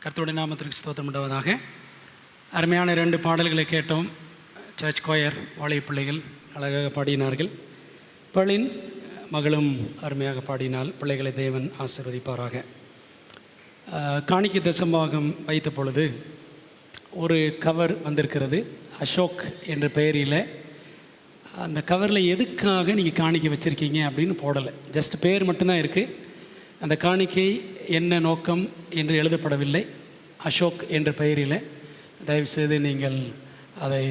கர்த்தருடைய நாமத்திற்கு ஸ்தோத்திரம் உண்டாவதாக. அருமையான 2 பாடல்களை கேட்டோம். சர்ச் கோயர் வாலிப பிள்ளைகள் அழகாக பாடினார்கள். பளின் மகளும் அருமையாக பாடினால். பிள்ளைகளை தேவன் ஆசீர்வதிப்பாராக. காணிக்கை தசம்பாகம் வைத்த பொழுது ஒரு கவர் வந்திருக்கிறது, அசோக் என்ற பெயரில். அந்த கவரில் எதுக்காக நீங்கள் காணிக்கை வச்சுருக்கீங்க அப்படின்னு போடலை, ஜஸ்ட் பேர் மட்டும்தான் இருக்குது. அந்த காணிக்கை என்ன நோக்கம் என்று எழுதப்படவில்லை. அசோக் என்ற பெயரில். தயவுசெய்து நீங்கள் அதை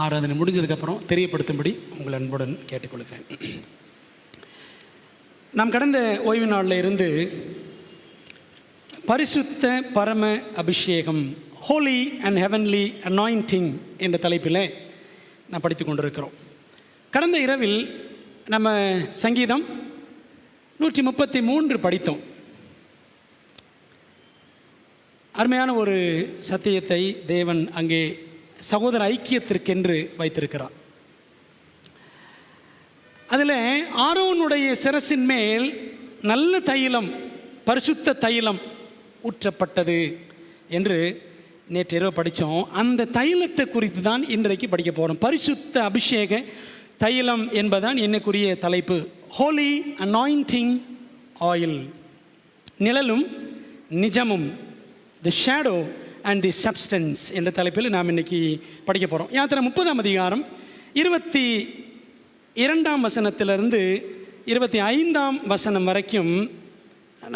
ஆராதனை முடிஞ்சதுக்கப்புறம் தெரியப்படுத்தும்படி உங்கள் அன்புடன் கேட்டுக்கொள்கிறேன். நாம் கடந்த ஓய்வு நாளில் இருந்து பரிசுத்த பரம அபிஷேகம், ஹோலி அண்ட் ஹெவன்லி அனாயிண்டிங் என்ற தலைப்பில் நாம் படித்து கொண்டிருக்கிறோம். கடந்த இரவில் நம்ம சங்கீதம் 133 படித்தோம். அருமையான ஒரு சத்தியத்தை தேவன் அங்கே சகோதர ஐக்கியத்திற்கென்று வைத்திருக்கிறார். அதில் ஆரோனுடைய சிரசின் மேல் நல்ல தைலம், பரிசுத்த தைலம் ஊற்றப்பட்டது என்று நேற்று இரவு படித்தோம். அந்த தைலத்தை குறித்து தான் இன்றைக்கு படிக்க போகிறோம். பரிசுத்த அபிஷேக தைலம் என்பதான் என்னக்குரிய தலைப்பு. ஹோலி அனாயிண்டிங் ஆயில், நிழலும் நிஜமும், தி ஷேடோ அண்ட் தி சப்ஸ்டன்ஸ் என்ற தலைப்பில் நாம் இன்றைக்கி படிக்க போகிறோம். யாத்திரை 30ஆம் அதிகாரம் 22ஆம் வசனத்திலிருந்து 25ஆம் வசனம் வரைக்கும்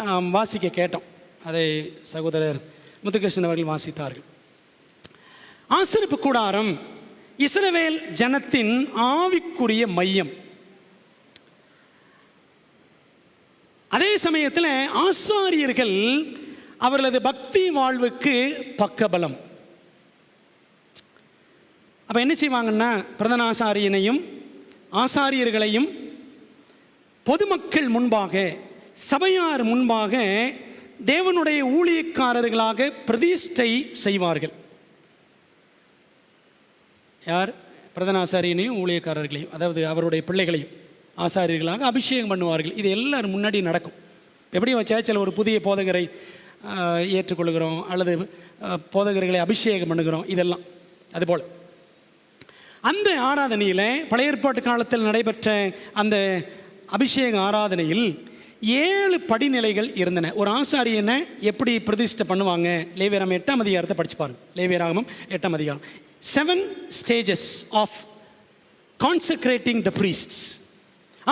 நாம் வாசிக்க கேட்டோம். அதை சகோதரர் முத்துகிருஷ்ணன் அவர்கள் வாசித்தார்கள். ஆசரிப்பு கூடாரம் இஸ்ரவேல் ஜனத்தின் ஆவிக்குரிய மையம். அதே சமயத்தில் ஆசாரியர்கள் அவர்களது பக்தி வாழ்வுக்கு பக்கபலம். அப்போ என்ன செய்வாங்கன்னா, பிரதான ஆசாரியனையும் ஆசாரியர்களையும் பொதுமக்கள் முன்பாக, சபையார் முன்பாக தேவனுடைய ஊழியக்காரர்களாக பிரதிஷ்டை செய்வார்கள். யார்? பிரதான ஆசாரியனையும் ஊழியக்காரர்களையும், அதாவது அவருடைய பிள்ளைகளையும் ஆசாரியர்களாக அபிஷேகம் பண்ணுவார்கள். இது எல்லாரும் முன்னாடி நடக்கும். எப்படி சேர்ச்சில் ஒரு புதிய போதகரை ஏற்றுக்கொள்கிறோம் அல்லது போதகர்களை அபிஷேகம் பண்ணுகிறோம், இதெல்லாம் அதுபோல் அந்த ஆராதனையில் பழைய ஏற்பாட்டு காலத்தில் நடைபெற்ற அந்த அபிஷேக ஆராதனையில் 7 படிநிலைகள் இருந்தன. ஒரு ஆசாரியனை எப்படி பிரதிஷ்டை பண்ணுவாங்க? லேவியராகமம் 8ஆம் அதிகாரத்தை படிச்சு பாருங்க. லேவியராகமம் 8ஆம் அதிகாரம். 7 stages of consecrating the priests.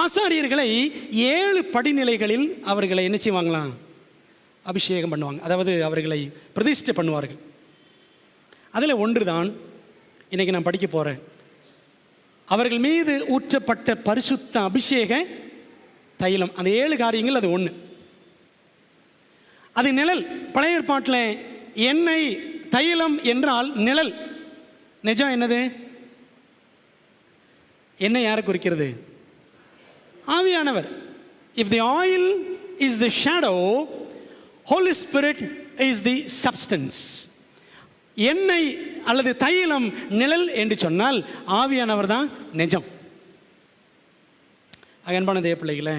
ஆசாரியர்களை 7 படிநிலைகளில் அவர்களை என்ன செய்வாங்களாம்? அபிஷேகம் பண்ணுவாங்க, அதாவது அவர்களை பிரதிஷ்டை பண்ணுவார்கள். அதில் ஒன்று தான் இன்றைக்கி நான் படிக்க போகிறேன். அவர்கள் மீது ஊற்றப்பட்ட பரிசுத்த அபிஷேக தைலம். அந்த 7 காரியங்கள், அது ஒன்று. அது நிழல். பழைய ஏற்பாட்டில் எண்ணெய், தைலம் என்றால் நிழல். நிஜம் என்னது? எண்ணெய் யாரை குறிக்கிறது? ஆவியானவர். If the oil is the shadow, Holy Spirit is the substance. எண்ணெய் அல்லது தைலம் நிழல் என்று சொன்னால் ஆவியானவர் தான் நிஜம். அன்பான தேவ பிள்ளைகளே,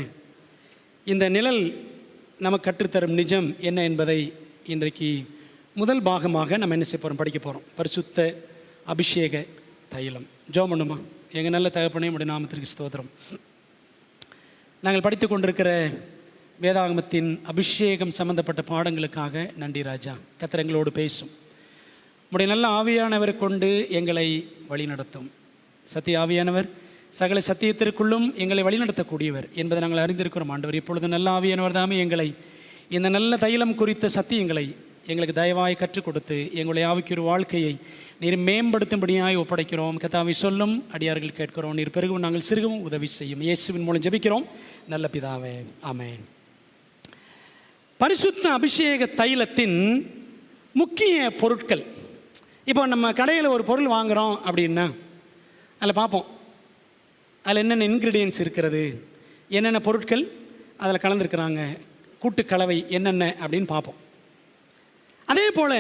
இந்த நிழல் நமக்கு கற்றுத்தரும் நிஜம் என்ன என்பதை இன்றைக்கு முதல் பாகமாக நம்ம என்ன செய்ய போகிறோம்? படிக்க போகிறோம். பரிசுத்த அபிஷேக தைலம். ஜெபம் பண்ணுமா? எங்கள் நல்ல தகப்பனே, உம்முடைய நாமத்திற்கு ஸ்தோத்திரம். நாங்கள் படித்து கொண்டிருக்கிற வேதாகமத்தின் அபிஷேகம் சம்பந்தப்பட்ட பாடங்களுக்காக நன்றி ராஜா. கர்த்தர் எங்களோடு பேசும். உம்முடைய நல்ல ஆவியானவரை கொண்டு எங்களை வழிநடத்தும். சத்திய ஆவியானவர் சகல சத்தியத்திற்குள்ளும் எங்களை வழிநடத்தக்கூடியவர் என்பதை நாங்கள் அறிந்திருக்கிறோம். ஆண்டவர், இப்பொழுது நல்ல ஆவியானவர் தாமே எங்களை இந்த நல்ல தைலம் குறித்த சத்தியங்களை எங்களுக்கு தயவாய் கற்றுக் கொடுத்து எங்களுடைய ஆவிக்கு ஒரு வாழ்க்கையை நீர் மேம்படுத்தும்படியாய் ஒப்படைக்கிறோம். கர்த்தாவே, சொல்லும் அடியார்கள் கேட்கிறோம். நீர் பெருகவும் நாங்கள் சிறுகவும் உதவி செய்யும். இயேசுவின் மூலம் ஜெபிக்கிறோம் நல்ல பிதாவே, ஆமென். பரிசுத்த அபிஷேக தைலத்தின் முக்கிய பொருட்கள். இப்போ நம்ம கடையில் ஒரு பொருள் வாங்குகிறோம் அப்படின்னா அதில் பார்ப்போம், அதில் என்னென்ன இன்க்ரீடியன்ட்ஸ் இருக்கிறது, என்னென்ன பொருட்கள் அதில் கலந்துருக்கிறாங்க, கூட்டுக்கலவை என்னென்ன அப்படின்னு பார்ப்போம். அதே போல்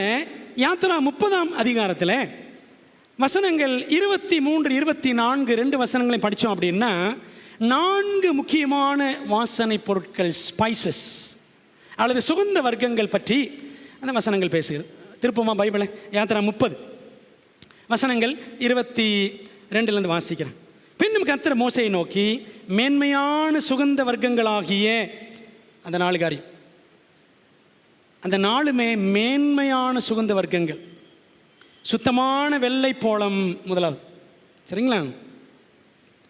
யாத்திரா 30ஆம் அதிகாரத்தில் வசனங்கள் 23, 24 2 வசனங்களை படித்தோம் அப்படின்னா 4 முக்கியமான வாசனை பொருட்கள், ஸ்பைசஸ் அல்லது சுகந்த வர்க்கங்கள் பற்றி அந்த வசனங்கள் பேசுகிறது. திருப்பமா பைபிளை யாத்திரா 30 வசனங்கள் 22 வாசிக்கிறேன். பின்னும் கர்த்தர் மோசையை நோக்கி, மேன்மையான சுகந்த வர்க்கங்களாகிய அந்த 4 காரியம், அந்த 4மே மேன்மையான சுகந்த வர்க்கங்கள், சுத்தமான வெள்ளை போளம் முதலாவது, சரிங்களா?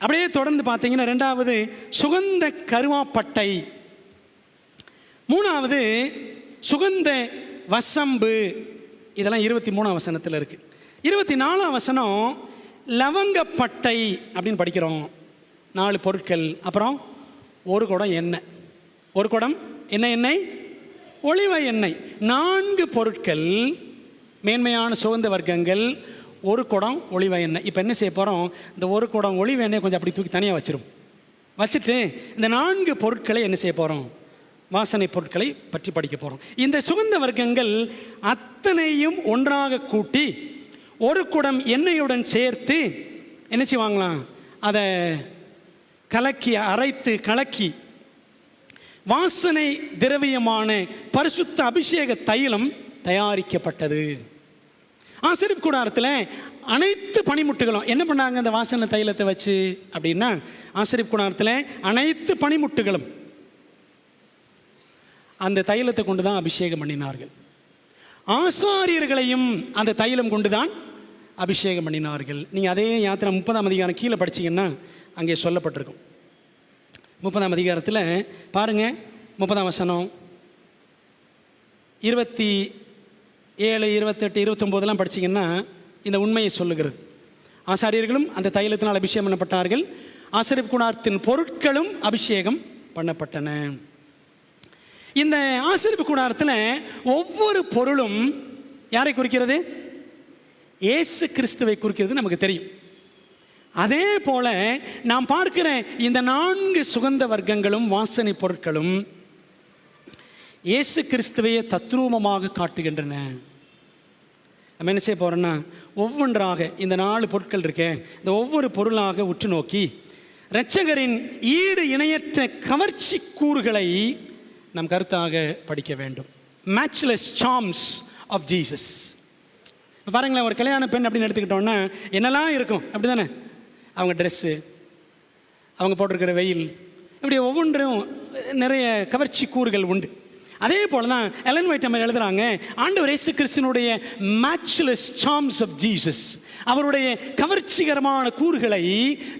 அப்படியே தொடர்ந்து பார்த்தீங்கன்னா 2வது சுகந்த கருவாப்பட்டை, 3வது சுகந்த வசம்பு, இதெல்லாம் 23ஆம் வசனத்தில் இருக்கு. 24ஆம் வசனம் லவங்கப்பட்டை அப்படின்னு படிக்கிறோம். 4 பொருட்கள். அப்புறம் 1 குடம் எண்ணெய், 1 குடம் என்ன எண்ணெய்? ஒலிவ எண்ணெய். 4 பொருட்கள் மேன்மையான சுகந்த வர்க்கங்கள், 1 குடம் ஒலிவ எண்ணெய். இப்போ என்ன செய்ய போகிறோம்? இந்த 1 குடம் ஒலிவ எண்ணெய் கொஞ்சம் அப்படி தூக்கி தனியாக வச்சுட்டு இந்த 4 பொருட்களை என்ன செய்ய போகிறோம்? வாசனை பொருட்களை பற்றி படிக்க போகிறோம். இந்த சுகந்த வர்க்கங்கள் அத்தனையும் ஒன்றாக கூட்டி 1 குடம் எண்ணெயுடன் சேர்த்து என்ன செய்வாங்களாம்? அதை அரைத்து கலக்கி வாசனை திரவியமான பரிசுத்த அபிஷேக தைலம் தயாரிக்கப்பட்டது. ஆசரிப்பு கூடாரத்தில் அனைத்து பனிமுட்டுகளும் என்ன பண்ணாங்க? அந்த வாசனை தைலத்தை வச்சு அப்படின்னா, ஆசரிப்பு கூடாரத்தில் அனைத்து பனிமுட்டுகளும் அந்த தைலத்தை கொண்டு தான் அபிஷேகம் பண்ணினார்கள். ஆசாரியர்களையும் அந்த தைலம் கொண்டு தான் அபிஷேகம் பண்ணினார்கள். நீங்கள் அதே யாத்திரை 30ஆம் அதிகாரம் கீழே படிச்சிங்கன்னா அங்கே சொல்லப்பட்டிருக்கும். 30ஆம் அதிகாரத்தில் பாருங்கள், 30ஆம் வசனம் 27, 28, 29 படிச்சிங்கன்னா இந்த உண்மையை சொல்லுகிறது. ஆசாரியர்களும் அந்த தைலத்தினால் அபிஷேகம் பண்ணப்பட்டார்கள், ஆசரிப்பு கூடாரத்தின் பொருட்களும் அபிஷேகம் பண்ணப்பட்டன. இந்த ஆசரிப்பு கூடாரத்தில் ஒவ்வொரு பொருளும் யாரை குறிக்கிறது? இயேசு கிறிஸ்துவை குறிக்கிறது நமக்கு தெரியும். அதே போல நாம் பார்க்கிற இந்த 4 சுகந்த வர்க்கங்களும் வாசனை பொருட்களும் இயேசு கிறிஸ்துவையே தத்ரூபமாக காட்டுகின்றன. நம்ம என்ன செய்ய போறோம்னா, ஒவ்வொன்றாக இந்த 4 பொருட்கள் இருக்கே, இந்த ஒவ்வொரு பொருளாக உற்று நோக்கி இரட்சகரின் ஈடு இணையற்ற கவர்ச்சி கூறுகளை நம் கருத்தாக படிக்க வேண்டும். Matchless charms of Jesus. இப்போ பாருங்களேன், ஒரு கல்யாண பெண் அப்படின்னு எடுத்துக்கிட்டோன்னா என்னெல்லாம் இருக்கும் அப்படி தானே? அவங்க ட்ரெஸ்ஸு, அவங்க போட்டிருக்கிற வெயில், இப்படி ஒவ்வொன்றும் நிறைய கவர்ச்சி கூறுகள் உண்டு. அதே போல தான் எலன் ஒயிட் நம்ம எழுதுகிறாங்க, ஆண்டவர் இயேசு கிறிஸ்துவினுடைய மேட்ச்லெஸ் சார்ம்ஸ் ஆஃப் ஜீசஸ், அவருடைய கவர்ச்சிகரமான கூறுகளை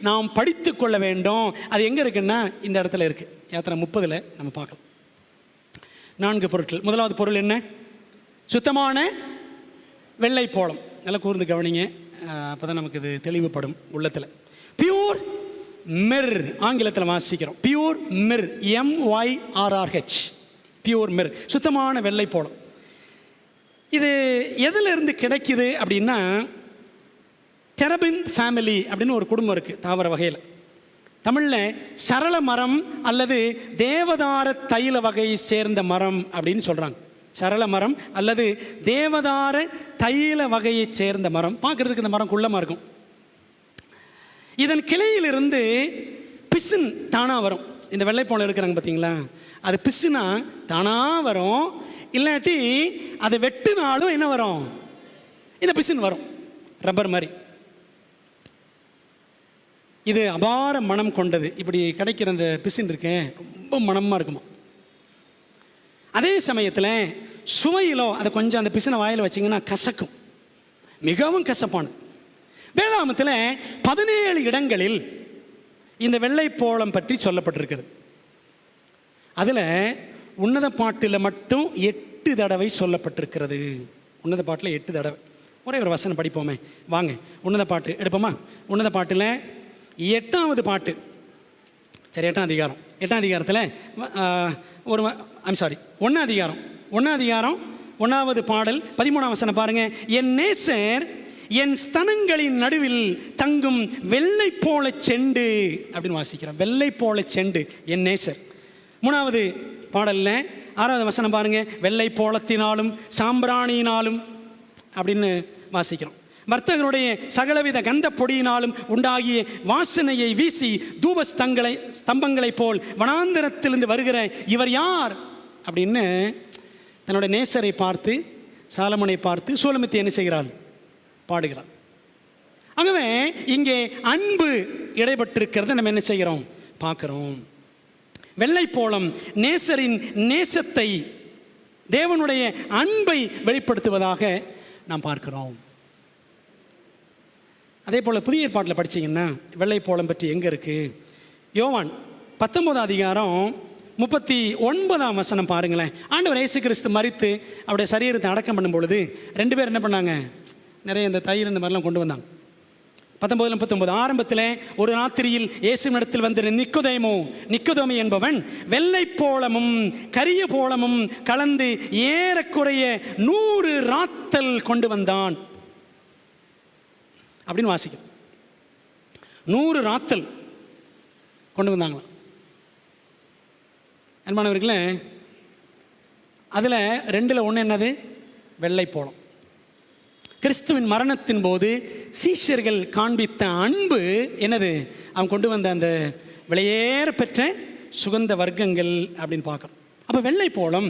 நாம் படித்து கொள்ள வேண்டும். அது எங்கே இருக்குன்னா இந்த இடத்துல இருக்குது. யாத்திரை 30 நம்ம பார்க்கலாம். 4 பொருட்கள். முதலாவது பொருள் என்ன? சுத்தமான வெள்ளை போளம். நல்லா கூர்ந்து கவனிங்க, அப்போ தான் நமக்கு இது தெளிவுபடும் உள்ளத்தில். பியூர் மிர், ஆங்கிலத்தில் வாசிக்கிறோம். Pure Mir, MYRRH, pure Mir, சுத்தமான வெள்ளை போளம். இது எதிலிருந்து கிடைக்குது அப்படின்னா, டெரபின் ஃபேமிலி அப்படின்னு ஒரு குடும்பம் இருக்குது தாவர வகையில். தமிழில் சரள மரம் அல்லது தேவதார தைல வகையை சேர்ந்த மரம் அப்படின்னு சொல்கிறாங்க. சரள மரம் அல்லது தேவதார தைல வகையை சேர்ந்த மரம். பார்க்குறதுக்கு இந்த மரம் குள்ளமாக இருக்கும். இதன் கிளையிலிருந்து பிசின் தானாக வரும். இந்த வெள்ளைப்போளம் இருக்கிறாங்க பார்த்தீங்களா, அது பிசுனா தானாக வரும். இல்லாட்டி அதை வெட்டுனாலும் என்ன வரும்? இந்த பிசின் வரும், ரப்பர் மாதிரி. இது அபார மனம் கொண்டது. இப்படி கிடைக்கிற அந்த பிசின் இருக்கேன் ரொம்ப மனமாக இருக்குமா. அதே சமயத்தில் சுவையிலோ அதை கொஞ்சம் அந்த பிசினை வாயில் வச்சிங்கன்னா கசக்கும், மிகவும் கசப்பானது. வேதாகமத்தில் 17 இடங்களில் இந்த வெள்ளைப்போளம் பற்றி சொல்லப்பட்டிருக்கிறது. அதில் உன்னத பாட்டில் மட்டும் 8 தடவை சொல்லப்பட்டிருக்கிறது. உன்னத பாட்டில் 8 தடவை. ஒரே ஒரு வசனம் படிப்போமே வாங்க. உன்னத பாட்டு எடுப்போமா? உன்னத பாட்டில் 8வது பாட்டு, சரி 8ஆம் அதிகாரம். 8ஆம் அதிகாரத்தில் 1ஆம் அதிகாரம் 1வது பாடல் 13ஆம் வசனம் பாருங்க. என் நேசர் என் ஸ்தனங்களின் நடுவில் தங்கும் வெள்ளை போல செண்டு அப்படின்னு வாசிக்கிறேன். வெள்ளை போல செண்டு என் நேசர். 3வது பாடலில் 6வது வசனம் பாருங்க. வெள்ளை போலத்தினாலும் சாம்பிராணியினாலும் அப்படின்னு வாசிக்கிறோம். வர்த்தகருடைய சகலவித கந்த பொடியினாலும் உண்டாகிய வாசனையை வீசி தூப ஸ்தம்பங்களை போல் வனாந்தரத்திலிருந்து வருகிற இவர் யார் அப்படின்னு தன்னுடைய நேசரை பார்த்து, சாலமோனை பார்த்து சூலமித்தி என்ன செய்கிறாள்? பாடுகிறாள். ஆகவே இங்கே அன்பு இடைப்பட்டிருக்கிறத நம்ம என்ன செய்கிறோம்? பார்க்கிறோம். வெள்ளைப்போளம் நேசரின் நேசத்தை, தேவனுடைய அன்பை வெளிப்படுத்துவதாக நாம் பார்க்கிறோம். அதே போல் புதிய ஏற்பாட்டில் படித்தீங்கன்னா வெள்ளைப்போளம் பற்றி எங்கே இருக்குது? யோவான் 19 அதிகாரம் 39ஆம் வசனம் பாருங்களேன். ஆண்டவர் இயேசு கிறிஸ்து மரித்து அவருடைய சரீரத்தை அடக்கம் பண்ணும் பொழுது 2 பேர் என்ன பண்ணாங்க? நிறைய இந்த தயிர் இந்த மாதிரிலாம் கொண்டு வந்தாங்க. 19-39 ஆரம்பத்தில் ஒரு ராத்திரியில் இயேசுவினிடத்தில் வந்த நிக்கோதேமு என்பவன் வெள்ளைப்போளமும் கரிய போளமும் கலந்து ஏறக்குறைய 100 ராத்தல் கொண்டு வந்தான் அப்படின்னு வாசிக்கும். 100 ராத்தல் கொண்டு வந்தாங்களாம். அன்பானவர்களே, அதில் 2ல் 1 என்னது? வெள்ளைப்போளம். கிறிஸ்துவின் மரணத்தின் போது சீஷர்கள் காண்பித்த அன்பு என்னது? அவன் கொண்டு வந்த அந்த விலையேற பெற்ற சுகந்த வர்க்கங்கள் அப்படின்னு பார்க்குறோம். அப்போ வெள்ளைப்போளம்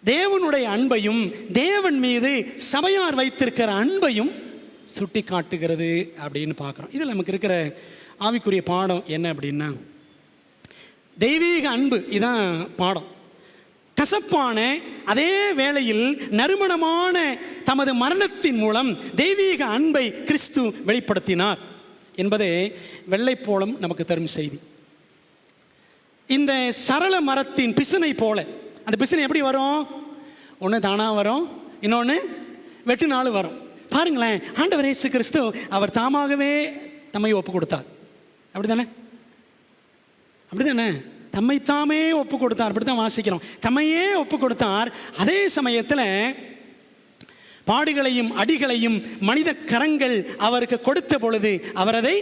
தேவனுடைய அன்பையும் தேவன் மீது சபையார் வைத்திருக்கிற அன்பையும் சுட்டி காட்டுகிறது அப்படின்னு பார்க்குறோம். இதில் நமக்கு இருக்கிற ஆவிக்குரிய பாடம் என்ன அப்படின்னா, தெய்வீக அன்பு. இதான் பாடம். கசப்பான அதே வேளையில் நறுமணமான தமது மரணத்தின் மூலம் தெய்வீக அன்பை கிறிஸ்து வெளிப்படுத்தினார் என்பதே வெள்ளைப்போளம் நமக்கு தரும் செய்தி. இந்த சரள மரத்தின் பிசினை போல, அந்த பிசினை எப்படி வரும்? ஒன்று தானாக வரும், இன்னொன்று வெட்டுனாலும் வரும். பாருங்களேன், ஆண்டவர் இயேசு கிறிஸ்து அவர் தாமாகவே தம்மை ஒப்பு கொடுத்தார். அப்படிதானே? அப்படிதானே? தம்மைத்தாமே ஒப்பு கொடுத்தார். அப்படி தான் வாசிக்கிறோம். தம்மையே ஒப்பு கொடுத்தார். அதே சமயத்தில் பாடுகளையும் அடிகளையும் மனித கரங்கள் அவருக்கு கொடுத்த பொழுது அவர் அதை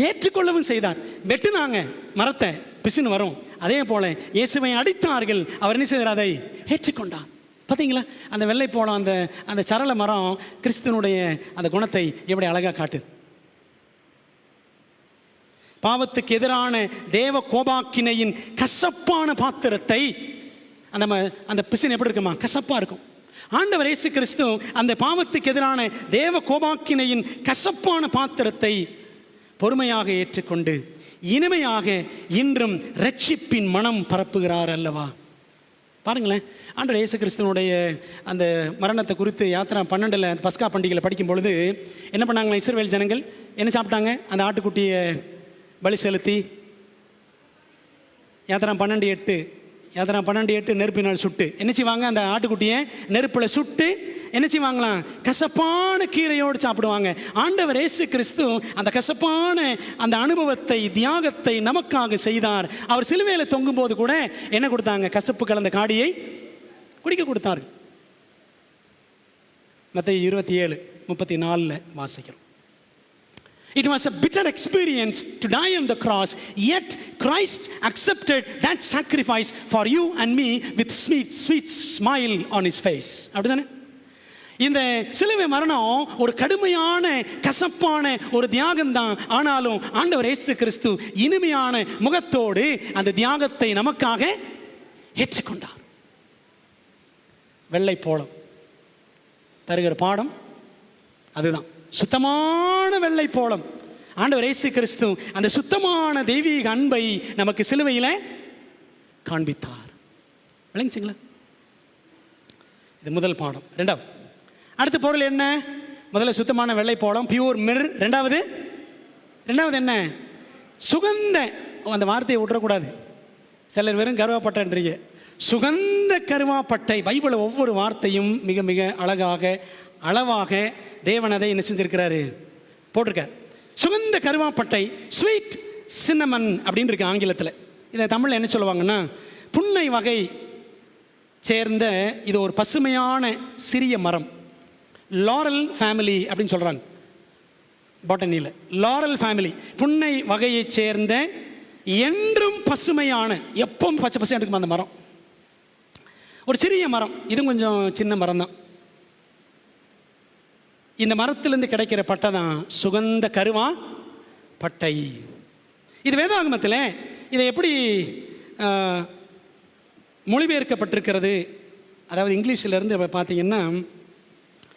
ஏற்றுக்கொள்ளவும் செய்தார். வெட்டுனாங்க மரத்தை, பிசுன்னு வரும். அதே போல இயேசுவை அடித்தார்கள், அவர் என்ன செய்தார்? அதை ஏற்றுக்கொண்டார். பார்த்தீங்களா? அந்த வெள்ளைப்போளம், அந்த சரள மரம் கிறிஸ்துவனுடைய அந்த குணத்தை எப்படி அழகாக காட்டுது. பாவத்துக்கு எதிரான தேவ கோபாக்கினையின் கசப்பான பாத்திரத்தை, அந்த பிசின் எப்படி இருக்குமா? கசப்பாக இருக்கும். ஆண்டவர் இயேசு கிறிஸ்து அந்த பாவத்துக்கு எதிரான தேவ கோபாக்கினையின் கசப்பான பாத்திரத்தை பொறுமையாக ஏற்றுக்கொண்டு இனிமையாக இன்றும் ரட்சிப்பின் மனம் பரப்புகிறார் அல்லவா? பாருங்களேன், ஆண்டவர் இயேசு கிறிஸ்துவனுடைய அந்த மரணத்தை குறித்து யாத்திரா 12 பஸ்கா பண்டிகையில் படிக்கும் பொழுது என்ன பண்ணாங்களா? இஸ்ரவேல் ஜனங்கள் என்ன சாப்பிட்டாங்க? அந்த ஆட்டுக்குட்டியை பலி செலுத்தி யாத்திரா 12:8 நெருப்பினால் சுட்டு என்ன செய்வாங்க? அந்த ஆட்டுக்குட்டியை நெருப்பில் சுட்டு என்ன செய்வாங்களாம்? கசப்பான கீரையோடு சாப்பிடுவாங்க. ஆண்டவர் இயேசு கிறிஸ்து அந்த கசப்பான அந்த அனுபவத்தை, தியாகத்தை நமக்காக செய்தார். அவர் சிலுவையில் தொங்கும் போது கூட என்ன கொடுத்தாங்க? கசப்பு கலந்த காடியை குடிக்க கொடுத்தார்கள். மத்தேயு 27:34 வாசிக்கிறோம். It was a bitter experience to die on the cross, yet Christ accepted that sacrifice for you and me with sweet smile on his face. அப்படிதானே? இந்த சிலுவை மரணம் ஒரு கடுமையான கசப்பான ஒரு தியாகம் தான். ஆனாலும் ஆண்டவர் இயேசு கிறிஸ்து இனிமையான முகத்தோடு அந்த தியாகத்தை நமக்காக ஏற்றுக்கொண்டார். வெள்ளைப்போளம் தருகிற பாடம் அதுதான். சுத்தமான வெள்ளைப்போளம் ஆண்டவர் இயேசு கிறிஸ்து அந்த சுத்தமான தெய்வீக அன்பை நமக்கு சிலுவையில் காண்பித்தார். விளங்குச்சுங்களா? இது முதல் பாடம். ரெண்டாவது, அடுத்த பொருள் என்ன? முதல்ல சுத்தமான வெள்ளைப்போளம், பியூர் மிர். ரெண்டாவது என்ன? சுகந்த. அந்த வார்த்தையை விட்டுறக்கூடாது. சிலர் வெறும் கருவாப்பட்டைன்றீங்க. சுகந்த கருவாப்பட்டை. பைபிளில் ஒவ்வொரு வார்த்தையும் மிக மிக அழகாக அளவாக தேவன் அதை என்ன செஞ்சிருக்கிறாரு? போட்டிருக்கார். சுகந்த கருவாப்பட்டை, ஸ்வீட் சின்னமன் அப்படின்னு இருக்கு ஆங்கிலத்தில். இதை தமிழில் என்ன சொல்லுவாங்கன்னா, புன்னை வகை சேர்ந்த இது ஒரு பசுமையான சிறிய மரம். லாரல் ஃபேமிலி அப்படின்னு சொல்கிறாங்க பாட்டனியில். லாரல் ஃபேமிலி, புன்னை வகையை சேர்ந்த என்றும் பசுமையான, எப்பவும் பச்சை பசையாக இருக்குமா அந்த மரம். ஒரு சிறிய மரம். இது கொஞ்சம் சின்ன மரம் தான். இந்த மரத்திலிருந்து கிடைக்கிற பட்டை தான் சுகந்த கருவா பட்டை. இது வேதாகமத்தில் இதை எப்படி மொழிபெயர்க்கப்பட்டிருக்கிறது அதாவது இங்கிலீஷிலேருந்து பார்த்தீங்கன்னா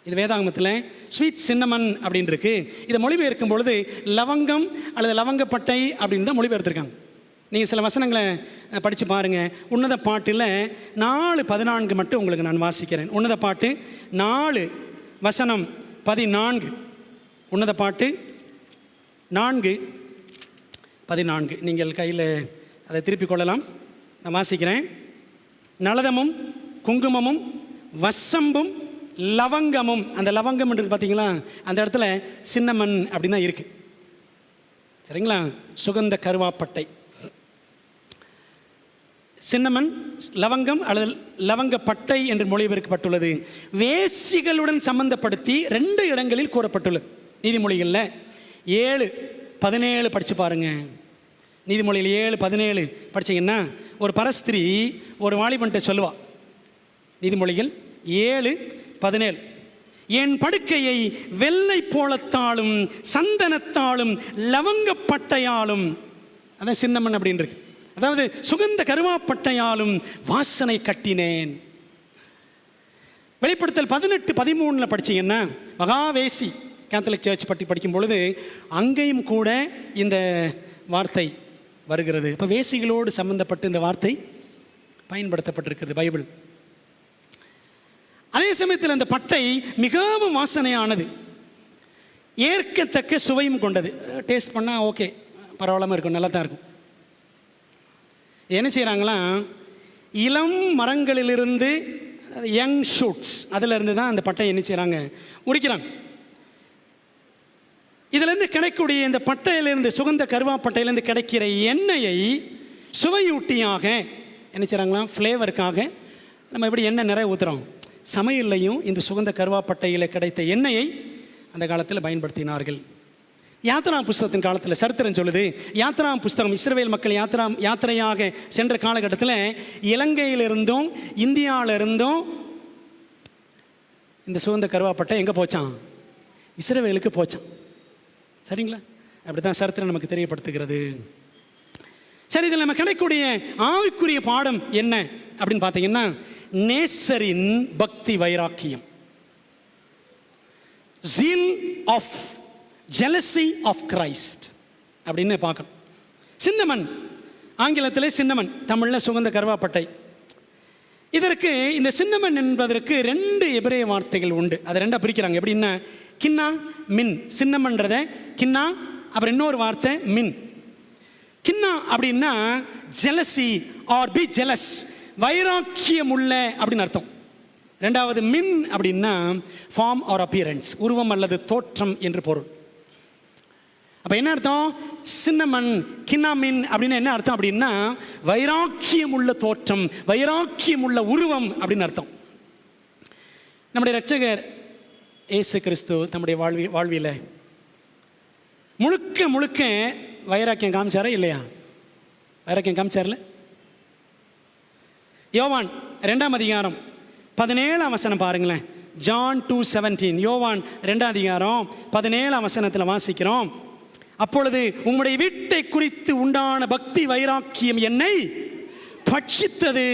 இது வேதாகமத்தில் ஸ்வீட் சின்னமன் அப்படின்னு இருக்கு. இதை மொழிபெயர்க்கும் பொழுது லவங்கம் அல்லது லவங்கப்பட்டை அப்படின்னு தான் மொழிபெயர்த்திருக்காங்க. நீங்கள் சில வசனங்களை படித்து பாருங்கள். உன்னத பாட்டில் 4:14 மட்டும் உங்களுக்கு நான் வாசிக்கிறேன். உன்னத பாட்டு 4:14. உன்னத பாட்டு 4:14. நீங்கள் கையில் அதை திருப்பிக் கொள்ளலாம். நான் வாசிக்கிறேன். நலதமும் குங்குமமும் வசம்பும் லவங்கமும், அந்த லவங்கம் என்று பார்த்தீங்களா, அந்த இடத்துல சின்னமன் அப்படின்னு தான் இருக்குது. சரிங்களா? சுகந்த கருவாப்பட்டை, சின்னமன், லவங்கம் அல்லது லவங்கப்பட்டை என்று மொழிபெயர்க்கப்பட்டுள்ளது. வேசிகளுடன் சம்பந்தப்படுத்தி 2 இடங்களில் கூறப்பட்டுள்ளது. நீதிமொழிகளில் 7:17 படித்து பாருங்க. நீதிமொழியில் 7:17 படித்தீங்கன்னா ஒரு பரஸ்திரி ஒரு வாலிபன்ட்ட சொல்லுவா. நீதிமொழிகள் 7:17, என் படுக்கையை வெள்ளை போலத்தாலும் சந்தனத்தாலும் லவங்கப்பட்டையாலும், அதான் சின்னமன் அப்படின்னு இருக்கு, அதாவது சுகந்த கருவாப்பட்டையாலும் வாசனை கட்டினேன். வெளிப்படுத்தல் 18:13 படிச்சீங்கன்னா மகாவேசி கேத்தலிக் சர்ச் பற்றி படிக்கும் பொழுது அங்கேயும் கூட இந்த வார்த்தை வருகிறது. இப்போ வேசிகளோடு சம்பந்தப்பட்டு இந்த வார்த்தை பயன்படுத்தப்பட்டிருக்கிறது பைபிள். அதே சமயத்தில் அந்த பட்டை மிகவும் வாசனையானது, ஏற்கத்தக்க சுவையும் கொண்டது. டேஸ்ட் பண்ணால் ஓகே, பரவாயில்லாமல் இருக்கும், நல்லா தான் இருக்கும். என்ன செய்கிறாங்களா, இளம் மரங்களிலிருந்து, யங் ஷூட்ஸ், அதிலிருந்து தான் அந்த பட்டை என்ன செய்கிறாங்க, உரிக்கிறாங்க. இதிலிருந்து கிடைக்கக்கூடிய இந்த பட்டையிலிருந்து, சுகந்த கருவாப்பட்டையிலிருந்து கிடைக்கிற எண்ணெயை சுவையூட்டியாக என்ன செய்கிறாங்களாம், ஃப்ளேவருக்காக நம்ம எப்படி எண்ணெய் நிறைய ஊற்றுறோம், சமையல்லையும் இந்த சுகந்த கருவாப்பட்டையில் கிடைத்த எண்ணெயை அந்த காலத்தில் பயன்படுத்தினார்கள். யாத்ரா புஸ்தகத்தின் காலத்தில் சரித்திரம் சொல்லுது, யாத்ரா புஸ்தகம் இஸ்ரவேல் மக்கள் யாத்திரையாக சென்ற காலகட்டத்தில் இலங்கையிலிருந்தும் இந்தியாவிலிருந்தும் இந்த சுகந்த கருவாப்பட்டை எங்கே போச்சான், இஸ்ரவேலுக்கு போச்சான். சரிங்களா? அப்படி தான் சரித்திரம் நமக்கு தெரியப்படுத்துகிறது. சரி, இதில் நம்ம கிடைக்கக்கூடிய ஆவிக்குரிய பாடம் என்ன அப்படின்னு பார்த்தீங்கன்னா, நேசரின் பக்தி வைராக்கியம், zeal of jealousy of Christ அப்படின்னு பார்க்கணும். சின்னமன், ஆங்கிலத்திலே சின்னமன், தமிழில் சுகந்த கருவாப்பட்டை. இதற்கு, இந்த சின்னமன் என்பதற்கு 2 எபிரேய வார்த்தைகள் உண்டு. அதை 2 பிரிக்கிறாங்க. எப்படின்னா, கின்னா மின், சின்னமன்றத கின்னா, அப்புறம் இன்னொரு வார்த்தை மின். கின்னா அப்படின்னா ஜெலசி ஆர் பி ஜெலஸ், வைராக்கியம் உள்ள அப்படின்னு அர்த்தம். 2வது மின் அப்படின்னா ஃபார்ம் ஆர் அப்பியரன்ஸ், உருவம் அல்லது தோற்றம் என்று பொருள். அப்போ என்ன அர்த்தம், சின்னமன் கின்னாமின் அப்படின்னா என்ன அர்த்தம் அப்படின்னா வைராக்கியம் உள்ள தோற்றம், வைராக்கியம் உள்ள உருவம் அப்படின்னு அர்த்தம். நம்முடைய இரட்சகர் இயேசு கிறிஸ்து நம்முடைய வாழ்வியில் முழுக்க முழுக்க வைராக்கியம் காமிச்சாரா இல்லையா? வைராக்கியம் காமிச்சார்ல. யோவான் 2ஆம் அதிகாரம் 17ஆம் வசனம் பாருங்களேன். ஜான் 2:17, யோவான் 2ஆம் அதிகாரம் 17ஆம் வசனத்தில் வாசிக்கிறோம். அப்பொழுது உம்முடைய வீட்டை குறித்து உண்டான பக்தி வைராக்கியம் என்னை பட்சித்தது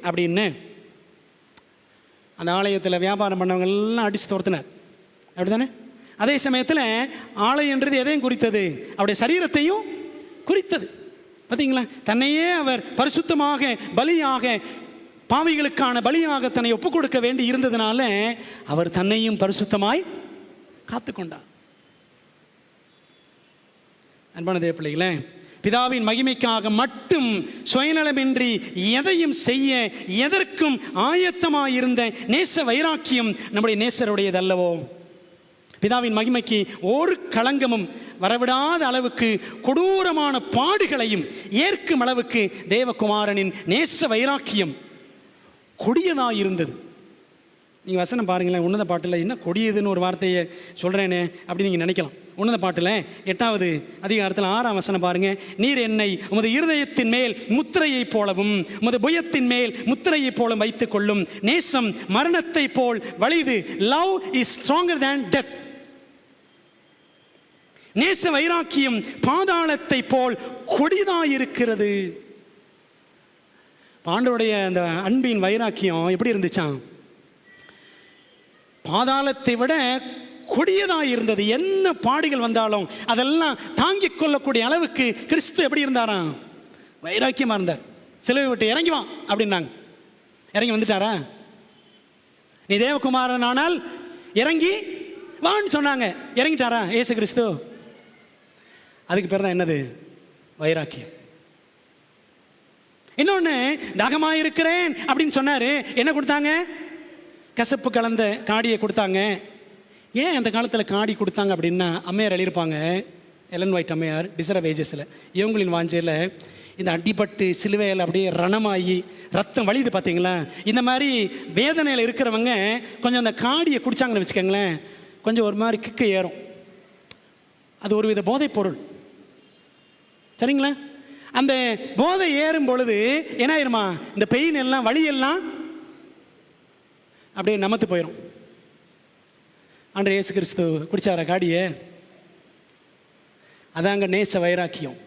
அப்படின்னு. அந்த ஆலயத்தில் வியாபாரம் பண்ணவங்க எல்லாம் அடித்து துரத்தினார், அப்படிதானே? அதே சமயத்தில் ஆலயன்றது எதையும் குறித்தது, அவருடைய சரீரத்தையும் குறித்தது. பார்த்தீங்களா? தன்னையே அவர் பரிசுத்தமாக பலியாக, பாவிகளுக்கான பலியாக தன்னை ஒப்புக் கொடுக்க வேண்டி இருந்ததுனால அவர் தன்னையும் பரிசுத்தமாய் காத்துக்கொண்டார். அன்பான தேவ பிள்ளைகளே, பிதாவின் மகிமைக்காக மட்டும் சுயநலமின்றி எதையும் செய்ய எதற்கும் ஆயத்தமாயிருந்த நேச வைராக்கியம் நம்முடைய நேசருடையதல்லவோ? பிதாவின் மகிமைக்கு ஒரு களங்கமும் வரவிடாத அளவுக்கு கொடூரமான பாடுகளையும் ஏற்கும் அளவுக்கு தேவகுமாரனின் நேச வைராக்கியம் கொடியதாயிருந்தது. நீங்கள் வசனம் பாருங்களேன். உன்னத பாட்டில் என்ன கொடியதுன்னு ஒரு வார்த்தையை சொல்கிறேனே அப்படின்னு நீங்கள் நினைக்கலாம். உன்னத பாட்டில் 8ஆவது அதிகாரத்தில் 6ஆம் வசனம் பாருங்கள். நீர் என்னை உமது இருதயத்தின் மேல் முத்திரையை போலவும் உமது புயத்தின் மேல் முத்திரையை போலும் வைத்துக் கொள்ளும். நேசம் மரணத்தை போல் வலிது. Love is stronger than death. நேச வைராக்கியம் பாதாளத்தை போல் கொடிதாயிருக்கிறது. ஆண்டவருடைய அந்த அன்பின் வைராக்கியம் எப்படி இருந்துச்சான்? பாதாளத்தை விட கொடியதாக இருந்தது. என்ன பாடுகள் வந்தாலும் அதெல்லாம் தாங்கிக் கொள்ளக்கூடிய அளவுக்கு கிறிஸ்து எப்படி இருந்தாராம்? வைராக்கியமாக இருந்தார். சிலுவை விட்டு இறங்கி வா அப்படின்னாங்க. இறங்கி வந்துட்டாரா? நீ தேவகுமாரன் ஆனால் இறங்கி வான்னு சொன்னாங்க. இறங்கிட்டாரா இயேசு கிறிஸ்து? அதுக்கு பேர் தான் என்னது? வைராக்கியம். இன்னொன்று, தாகமாக இருக்கிறேன் அப்படின்னு சொன்னார். என்ன கொடுத்தாங்க? கசப்பு கலந்த காடியை கொடுத்தாங்க. ஏன் அந்த காலத்தில் காடி கொடுத்தாங்க அப்படின்னா, அம்மையார் எழுதியிருப்பாங்க, எலன் ஒயிட் அம்மையார், டிசரவ் ஏஜஸில், இவங்களின் வாஞ்சையில் இந்த அடிபட்டு சிலுவையில் அப்படியே ரணமாகி ரத்தம் வலியுது பார்த்தீங்களா, இந்த மாதிரி வேதனையில் இருக்கிறவங்க கொஞ்சம் அந்த காடியை குடித்தாங்கன்னு வச்சுக்கோங்களேன், கொஞ்சம் ஒரு மாதிரி கிக்கு ஏறும். அது ஒரு வித போதைப் பொருள், சரிங்களா? அந்த போதை ஏறும் பொழுது என்ன ஆயிருமா? இந்த பெயின் எல்லாம், வலி எல்லாம் அப்படியே நமத்து போயிடும். ஆண்டவர் இயேசு கிறிஸ்து குடிச்சாரா காடியை? அதாங்க நேச வைராக்கியம்.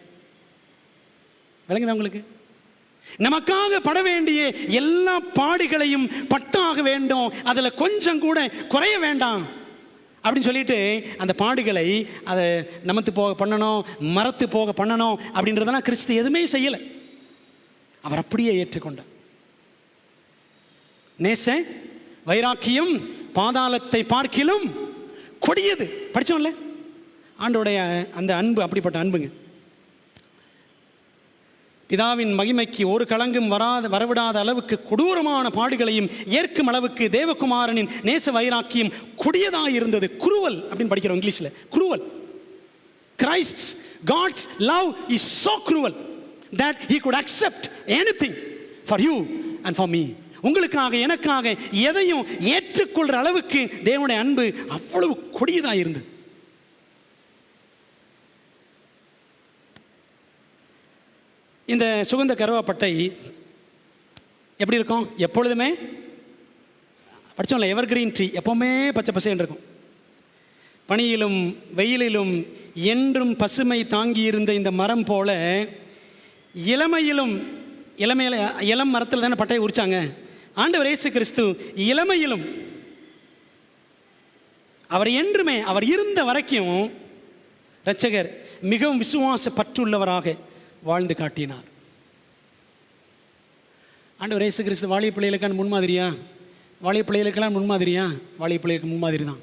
விளங்குதா உங்களுக்கு? நமக்காக பட வேண்டிய எல்லா பாடுகளையும் பட்டாக வேண்டும், அதில் கொஞ்சம் கூட குறைய வேண்டாம் அப்படின்னு சொல்லிட்டு அந்த பாடுகளை அதை நமத்து போக பண்ணணும், மரத்து போக பண்ணணும் அப்படின்றதெல்லாம் கிறிஸ்து எதுவுமே செய்யலை. அவர் அப்படியே ஏற்றுக்கொண்டார். நேச வைராக்கியம் பாதாளத்தை பார்க்கிலும் கொடியது. படித்தோம்ல ஆண்டோடைய அந்த அன்பு, அப்படிப்பட்ட அன்புங்க. பிதாவின் மகிமைக்கு ஒரு களங்கும் வரவிடாத அளவுக்கு கொடூரமான பாடுகளையும் ஏற்கும் அளவுக்கு தேவகுமாரனின் நேச வைராக்கியம் கொடியதாக இருந்தது. குருவல் அப்படின்னு படிக்கிறோம் இங்கிலீஷில். Cruel. Christ's God's love is so cruel that he could accept anything for you and for me. உங்களுக்காக எனக்காக எதையும் ஏற்றுக்கொள்கிற அளவுக்கு தேவனுடைய அன்பு அவ்வளவு கொடியதாக இருந்தது. இந்த சுகந்த கருவாப்பட்டை எப்படி இருக்கும்? எப்பொழுதுமே படித்தோம்ல, எவர் கிரீன் ட்ரீ, எப்போவுமே பச்சை பசேன்னு இருக்கும். பனியிலும் வெயிலிலும் என்றும் பசுமை தாங்கியிருந்த இந்த மரம் போல இளமையிலும், இளம் மரத்தில் தானே பட்டையை உரிச்சாங்க. ஆண்டவர் இயேசு கிறிஸ்து இளமையிலும், அவர் என்றுமே, அவர் இருந்த வரைக்கும் இரட்சகர் மிகவும் விசுவாச பற்றுள்ளவராக வாழ்ந்து காட்டினார். ஆண்டவர் இயேசு கிறிஸ்து வாலிய பிள்ளைகளுக்கான முன்மாதிரியா? வாலிய பிள்ளைகளுக்கெல்லாம் முன்மாதிரியா? வாலிய பிள்ளைகளுக்கு முன்மாதிரி தான்.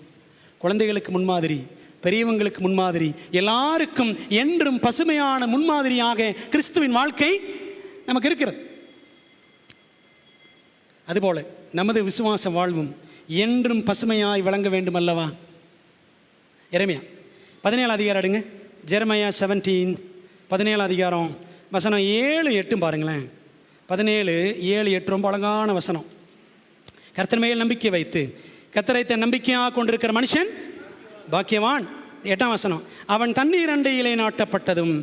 குழந்தைகளுக்கு முன்மாதிரி, பெரியவங்களுக்கு முன்மாதிரி, எல்லாருக்கும் என்றும் பசுமையான முன்மாதிரியாக கிறிஸ்துவின் வாழ்க்கை நமக்கு இருக்கிறது. அதுபோல நமது விசுவாச வாழ்வும் என்றும் பசுமையாய் விளங்க வேண்டும் அல்லவா? எரேமியா 17 அதிகாரம் எடுங்க. ஜெரமையா 17 17 அதிகாரம் வசனம் 7, 8 பாருங்களேன். 17, 7, 8 ரொம்ப அழகான வசனம். கர்த்தர் மேல் நம்பிக்கை வைத்து கர்த்தரை தன் நம்பிக்கையாக கொண்டிருக்கிற மனுஷன் பாக்கியவான். 8ஆம் வசனம், அவன் தண்ணீர் அண்டையிலே நாட்டப்பட்டதும்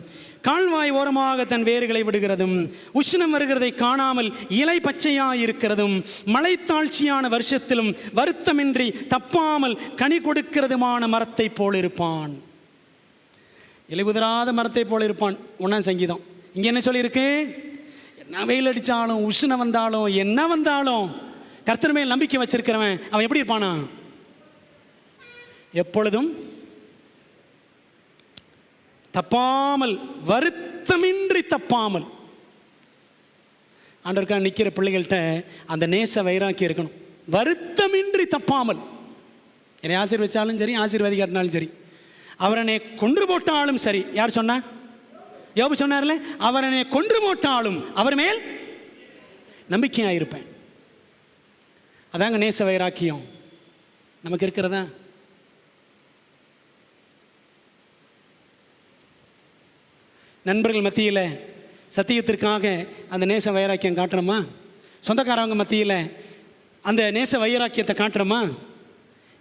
கால்வாய் ஓரமாக தன் வேர்களை விடுகிறதும் உஷ்ணம் வருகிறதை காணாமல் இலை பச்சையாயிருக்கிறதும் மழைத்தாழ்ச்சியான வருஷத்திலும் வருத்தமின்றி தப்பாமல் கனி கொடுக்கிறதுமான மரத்தை போல் இருப்பான். இலை உதிராத மரத்தை போல் இருப்பான். 1ஆம் சங்கீதம். இங்கே என்ன சொல்லியிருக்கு? என்ன வெயில் அடித்தாலும், உஷ்ணம் வந்தாலும், என்ன வந்தாலும் கர்த்தர் மேல் நம்பிக்கை வச்சிருக்கிறவன் அவன் எப்படி இருப்பானா? எப்பொழுதும் தப்பாமல், வருத்தமின்றி தப்பாமல். ஆண்டவருக்காக நிற்கிற பிள்ளைகள்கிட்ட அந்த நேச வைராக்கி இருக்கணும். வருத்தமின்றி தப்பாமல். என்னை ஆசீர்வதிச்சாலும் சரி, ஆசீர்வாதிக்காட்டினாலும் சரி, அவரனை கொன்று போட்டாலும் சரி. யார் சொன்னா? யோபு சொன்னார்ல, அவரனை கொன்று போட்டாலும் அவர் மேல் நம்பிக்கையாக இருப்பேன். அதாங்க நேச வைராக்கியம் நமக்கு இருக்கிறதா? நண்பர்கள் மத்தியில் சத்தியத்திற்காக அந்த நேச வைராக்கியம் காட்டுறோமா? சொந்தக்காரவங்க மத்தியில் அந்த நேச வைராக்கியத்தை காட்டுறோமா?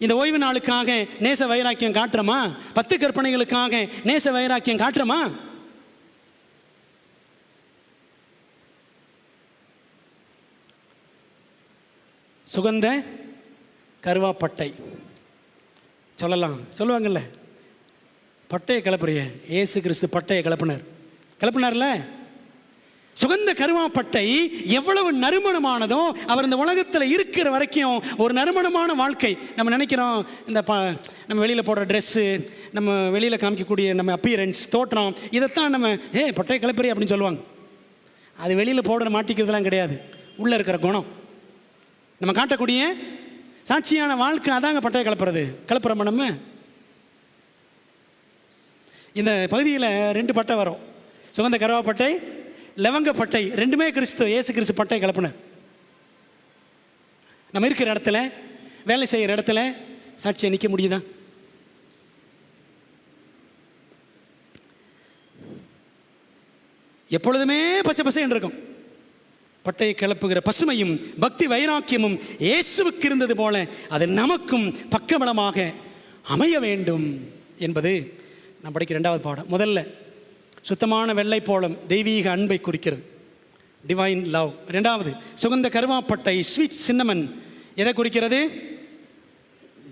இந்த ஓய்வு நாளுக்காக நேச வைராக்கியம் காட்டுறோமா? 10 கற்பனைகளுக்காக நேச வைராக்கியம் காட்டுறோமா? சுகந்த கருவாப்பட்டை சொல்லுவாங்கல்ல, பட்டையை கிளப்புறிய. இயேசு கிறிஸ்து பட்டையை கிளப்புனார்ல. சுகந்த கருவாப்பட்டை எவ்வளவு நறுமணமானதோ, அவர் இந்த உலகத்தில் இருக்கிற வரைக்கும் ஒரு நறுமணமான வாழ்க்கை. நம்ம நினைக்கிறோம் இந்த நம்ம வெளியில் போடுற ட்ரெஸ்ஸு, நம்ம வெளியில் காமிக்கக்கூடிய நம்ம அப்பியரன்ஸ், தோற்றம், இதைத்தான் நம்ம பட்டை கிளப்புறி அப்படின்னு சொல்லுவாங்க. அது வெளியில் போடுற மாட்டிக்கிறதுலாம் கிடையாது. உள்ளே இருக்கிற குணம், நம்ம காட்டக்கூடிய சாட்சியான வாழ்க்கை, அதாங்க பட்டையை கிளப்புறோம் நம்ம. இந்த பகுதியில் 2 பட்டை வரும், சுகந்த கருவாப்பட்டை, லவங்கப்பட்டை. ரெண்டுமே இயேசு கிறிஸ்து பட்டை கிளப்புனர். நம்ம இருக்கிற இடத்துல, வேலை செய்கிற இடத்துல சாட்சியை நிற்க முடியுதா? எப்பொழுதுமே பச்சை பசைன்னு இருக்கும். பட்டையை கிளப்புகிற பசுமையும் பக்தி வைராக்கியமும் இயேசுவுக்கு இருந்தது போல அது நமக்கும் பக்கபலமாக அமைய வேண்டும் என்பது நான் படிக்கிற 2வது பாடம். முதல்ல சுத்தமான வெள்ளை போலம் தெய்வீக அன்பை குறிக்கிறது, டிவைன் லவ். 2வது சுகந்த கருவாப்பட்டை, ஸ்வீட் சின்னமன், எதை குறிக்கிறது?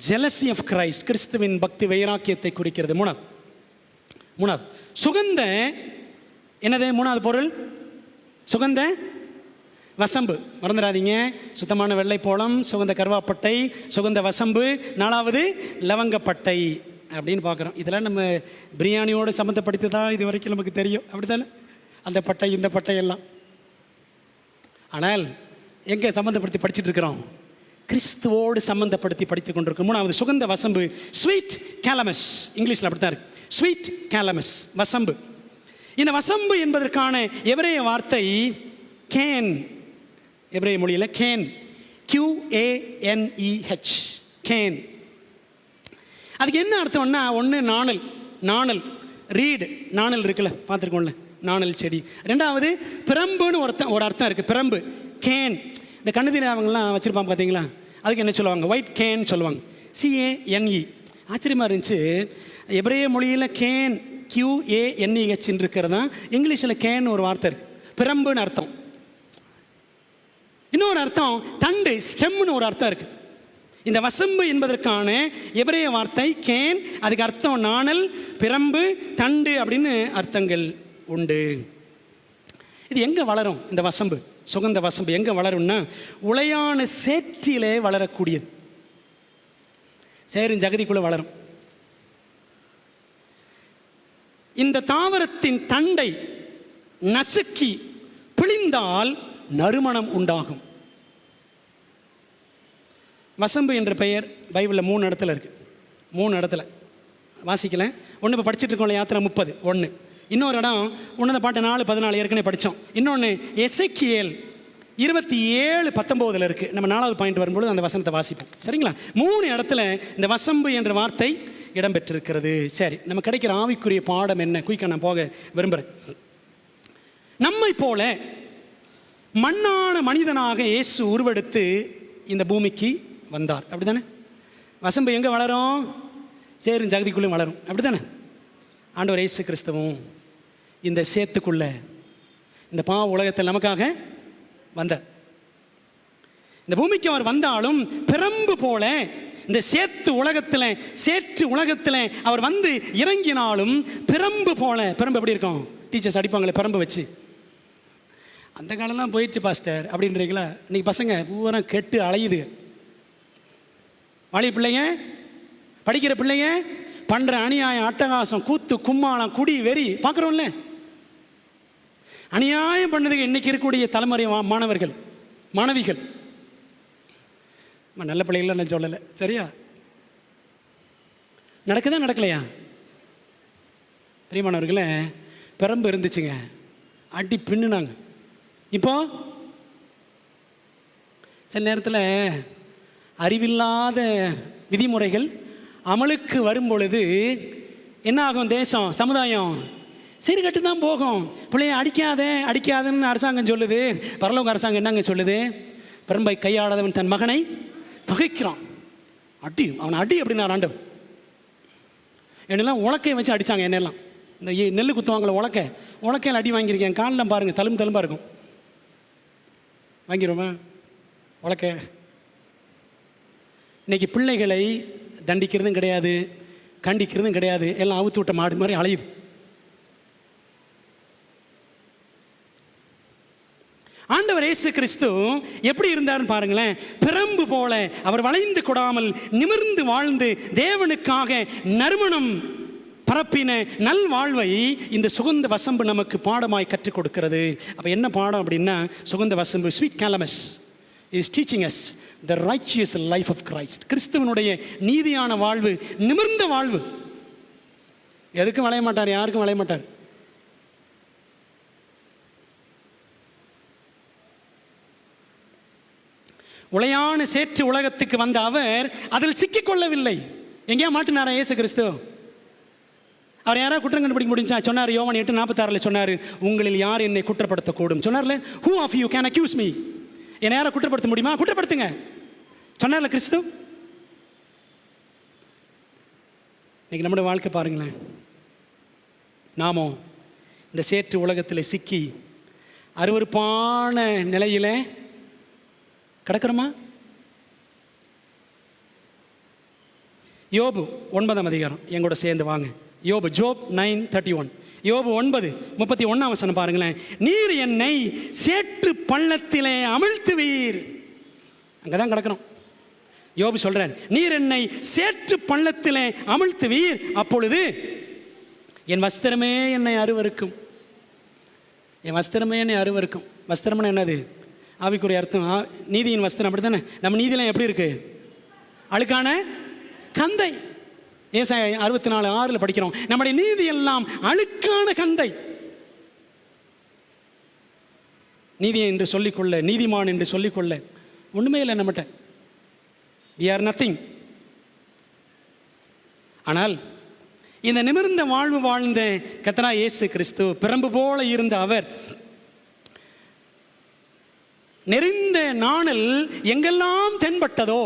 ஜெலசி ஆஃப் கிரைஸ்ட், கிறிஸ்துவின் பக்தி வைராக்கியத்தை குறிக்கிறது. 3வது சுகந்த என்னது? 3வது பொருள் சுகந்த வசம்பு. மறந்துடாதீங்க, சுத்தமான வெள்ளை போலம், சுகந்த கருவாப்பட்டை, சுகந்த வசம்பு, 4வது லவங்கப்பட்டை அப்படின்னு பார்க்குறோம். இதெல்லாம் நம்ம பிரியாணியோடு சம்மந்தப்படுத்தி தான் இது வரைக்கும் நமக்கு தெரியும், அப்படி தானே? அந்த பட்டை, இந்த பட்டை எல்லாம். ஆனால் எங்கே சம்மந்தப்படுத்தி படிச்சுட்டு இருக்கிறோம்? கிறிஸ்துவோடு சம்மந்தப்படுத்தி படித்து கொண்டிருக்கோம். 3வது சுகந்த வசம்பு, ஸ்வீட் கேலமஸ். இங்கிலீஷில் அப்படித்தான் இருக்கு, ஸ்வீட் கேலமஸ், வசம்பு. இந்த வசம்பு என்பதற்கான எபிரேய வார்த்தை கேன். எபிரேய மொழியில் கேன், QANEH, கேன். அதுக்கு என்ன அர்த்தம்னா, ஒன்று நாணல், ரீடு, நாணல் இருக்குல்ல, பார்த்துருக்கோம்ல, நாணல் செடி. 2வது பிரம்புன்னு ஒரு அர்த்தம் இருக்குது, பிரம்பு, கேன். இந்த கண்ணுதீர அவங்களாம் வச்சுருப்பாங்க பார்த்தீங்களா, அதுக்கு என்ன சொல்லுவாங்க? ஒயிட் கேன் சொல்லுவாங்க, CANE. ஆச்சரியமாக இருந்துச்சு. எபிரேய மொழியில் கேன், QANEH இருக்கிறது தான். இங்கிலீஷில் கேன் ஒரு வார்த்தை இருக்குது, பிரம்புன்னு அர்த்தம். இன்னொரு அர்த்தம் தண்டு, ஸ்டெம்னு ஒரு அர்த்தம் இருக்குது. இந்த வசம்பு என்பதற்கான எபிரேய வார்த்தை கேன், அதுக்கு அர்த்தம் நாணல், பிரம்பு, தண்டு அப்படின்னு அர்த்தங்கள் உண்டு. இது எங்கே வளரும்? இந்த வசம்பு, சுகந்த வசம்பு எங்கே வளரும்னா, உளையான சேற்றிலே வளரக்கூடியது. சேரும் ஜகதிக்குள்ளே வளரும். இந்த தாவரத்தின் தண்டை நசுக்கி பிழிந்தால் நறுமணம் உண்டாகும். வசம்பு என்ற பெயர் பைபிளில் 3 இடத்துல இருக்குது. 3 இடத்துல வாசிக்கல. ஒன்று இப்போ படிச்சுட்டு இருக்கோம், யாத்திரை 30 1. இன்னொரு இடம் ஒன்று பாட்டு 4:14 ஏற்கனவே படித்தோம். இன்னொன்று எசேக்கியேல் 27:19 இருக்குது. நம்ம 4வது பாயிண்ட் வரும்போது அந்த வசனத்தை வாசிப்போம், சரிங்களா? 3 இடத்துல இந்த வசம்பு என்ற வார்த்தை இடம்பெற்றிருக்கிறது. சரி, நம்ம கிடைக்கிற ஆவிக்குரிய பாடம் என்ன? குயிக்காக நான் போக விரும்புகிறேன். நம்மை போல மண்ணான மனிதனாக இயேசு உருவெடுத்து இந்த பூமிக்கு வந்தார், அப்படி தானே? வசம்பு எங்கே வளரும்? சேரும் ஜகதிக்குள்ளே வளரும், அப்படி தானே? ஆண்டவர் இயேசு கிறிஸ்துவும் இந்த சேத்துக்குள்ளே, இந்த பாவ உலகத்தில் நமக்காக வந்தார். இந்த பூமிக்கு அவர் வந்தாலும் பிரம்பு போல இந்த சேற்று உலகத்தில் அவர் வந்து இறங்கினாலும் பிரம்பு போல. பிரம்பு எப்படி இருக்கும்? டீச்சர்ஸ் அடிப்பாங்களே பிரம்பு வச்சு. அந்த காலம்லாம் போயிடுச்சு பாஸ்டர் அப்படின்றீங்களா? இன்னைக்கு பசங்க பூரா கெட்டு அலையுது. வாலி பிள்ளைங்க, படிக்கிற பிள்ளைங்க பண்ணுற அநியாயம், அட்டகாசம், கூத்து, கும்மாளம், குடி, வெறி பார்க்குறோம்ல. அநியாயம் பண்ணதுக்கு இன்னைக்கு இருக்கக்கூடிய தலைமுறை மாணவர்கள், மாணவிகள். நல்ல பிள்ளைகள் நான் சொல்லலை, சரியா? நடக்குதா நடக்கலையா? பிரியமானவர்களே, பிரம்பு இருந்துச்சுங்க, அடி பின்னுனாங்க. இப்போ சில நேரத்தில் அறிவில்லாத விதிமுறைகள் அமலுக்கு வரும் பொழுது என்ன ஆகும்? தேசம், சமுதாயம் சீர்கட்டு தான் போகும். பிள்ளைய அடிக்காதன்னு அரசாங்கம் சொல்லுது. பரலோக அரசாங்கம் என்னங்க சொல்லுது? பிரம்பை கையாடாதவன் தன் மகனை பகைக்கிறான். அவனை அடி அப்படின்னா ஆண்டவன். என்னெல்லாம் உலக்கையை வச்சு அடித்தாங்க. என்னெல்லாம் இந்த நெல் குத்துவாங்களே உலக்கையில் அடி வாங்கியிருக்கேன். காலில் பாருங்கள், தழும்பாக இருக்கும். வாங்கிடுவோமா உலக்க? இன்னைக்கு பிள்ளைகளை தண்டிக்கிறதும் கிடையாது, கண்டிக்கிறதும் கிடையாது. எல்லாம் அவுத்து விட்ட மாடு மாதிரி அலையுது. ஆண்டவர் இயேசு கிறிஸ்து எப்படி இருந்தார்னு பாருங்களேன். பிரம்பு போல அவர் வளைந்து கொடாமல் நிமிர்ந்து வாழ்ந்து தேவனுக்காக நறுமணம் பரப்பின நல் வாழ்வை இந்த சுகந்த வசம்பு நமக்கு பாடமாய் கற்றுக் கொடுக்கிறது. அப்போ என்ன பாடம் அப்படின்னா, சுகந்த வசம்பு sweet calamus is teaching as the righteous life of Christ. கிறிஸ்துவனுடைய நீதியான வாழ்வு, நிமிர்ந்த வாழ்வு. எதுக்கும் வளைய மாட்டார், யாருக்கும் வளைய மாட்டார். உளையான சேற்று உலகத்துக்கு வந்த அவர் அதில் சிக்கிக்கொள்ளவில்லை. எங்கேயா மாட்டினாரா இயேசு கிறிஸ்து? அவர் யாராவது குற்றம் கண்டுபிடிக்க முடிஞ்சா? சொன்னார் யோவான் 8:46 சொன்னார், உங்களில் யார் என்னை குற்றப்படுத்தக்கூடும் சொன்னார்ல. Who of you can accuse me? என்னை யாரை குற்றப்படுத்த முடியுமா? குற்றப்படுத்துங்க சொன்னார்ல கிறிஸ்து. இன்னைக்கு நம்முடைய வாழ்க்கை பாருங்களேன். நாமோ இந்த சேற்று உலகத்தில் சிக்கி அருவருப்பான நிலையில் கிடக்கிறோமா? யோபு 9ஆம் அதிகாரம் எங்கூட சேர்ந்து வாங்க. யோபு, ஜோப் 9:31. யோபு 9:31 பாருங்களேன். நீர் என்னை சேற்று பள்ளத்திலே அமிழ்த்துவீர். அங்கே தான் கிடக்கிறோம். யோபு சொல்றார், நீர் என்னை சேற்று பள்ளத்திலே அமிழ்த்துவீர், அப்பொழுது என் வஸ்திரமே என்னை அருவருக்கும். என் வஸ்திரமே என்னை அருவருக்கும். வஸ்திரம்னு என்னது? ஆவிக்குரிய அர்த்தம் நீதியின் வஸ்திரம். அப்படி தானே? நம்ம நீதியெல்லாம் எப்படி இருக்கு? அழுக்கான கந்தை. ஏசாயா 64:6 படிக்கிறோம், நம்முடைய நீதி எல்லாம் அழுக்கான கந்தை. நீதியை என்று சொல்லிக்கொள்ள, நீதிமான் என்று சொல்லிக்கொள்ள ஒன்றுமே இல்லை நம்மகிட்ட. we are nothing. ஆனால் இந்த நிமிர்ந்த வாழ்வு வாழ்ந்த கர்த்தராகிய இயேசு கிறிஸ்து, பிரம்பு போல இருந்த அவர், நெறிந்த நாணல் எங்கெல்லாம் தென்பட்டதோ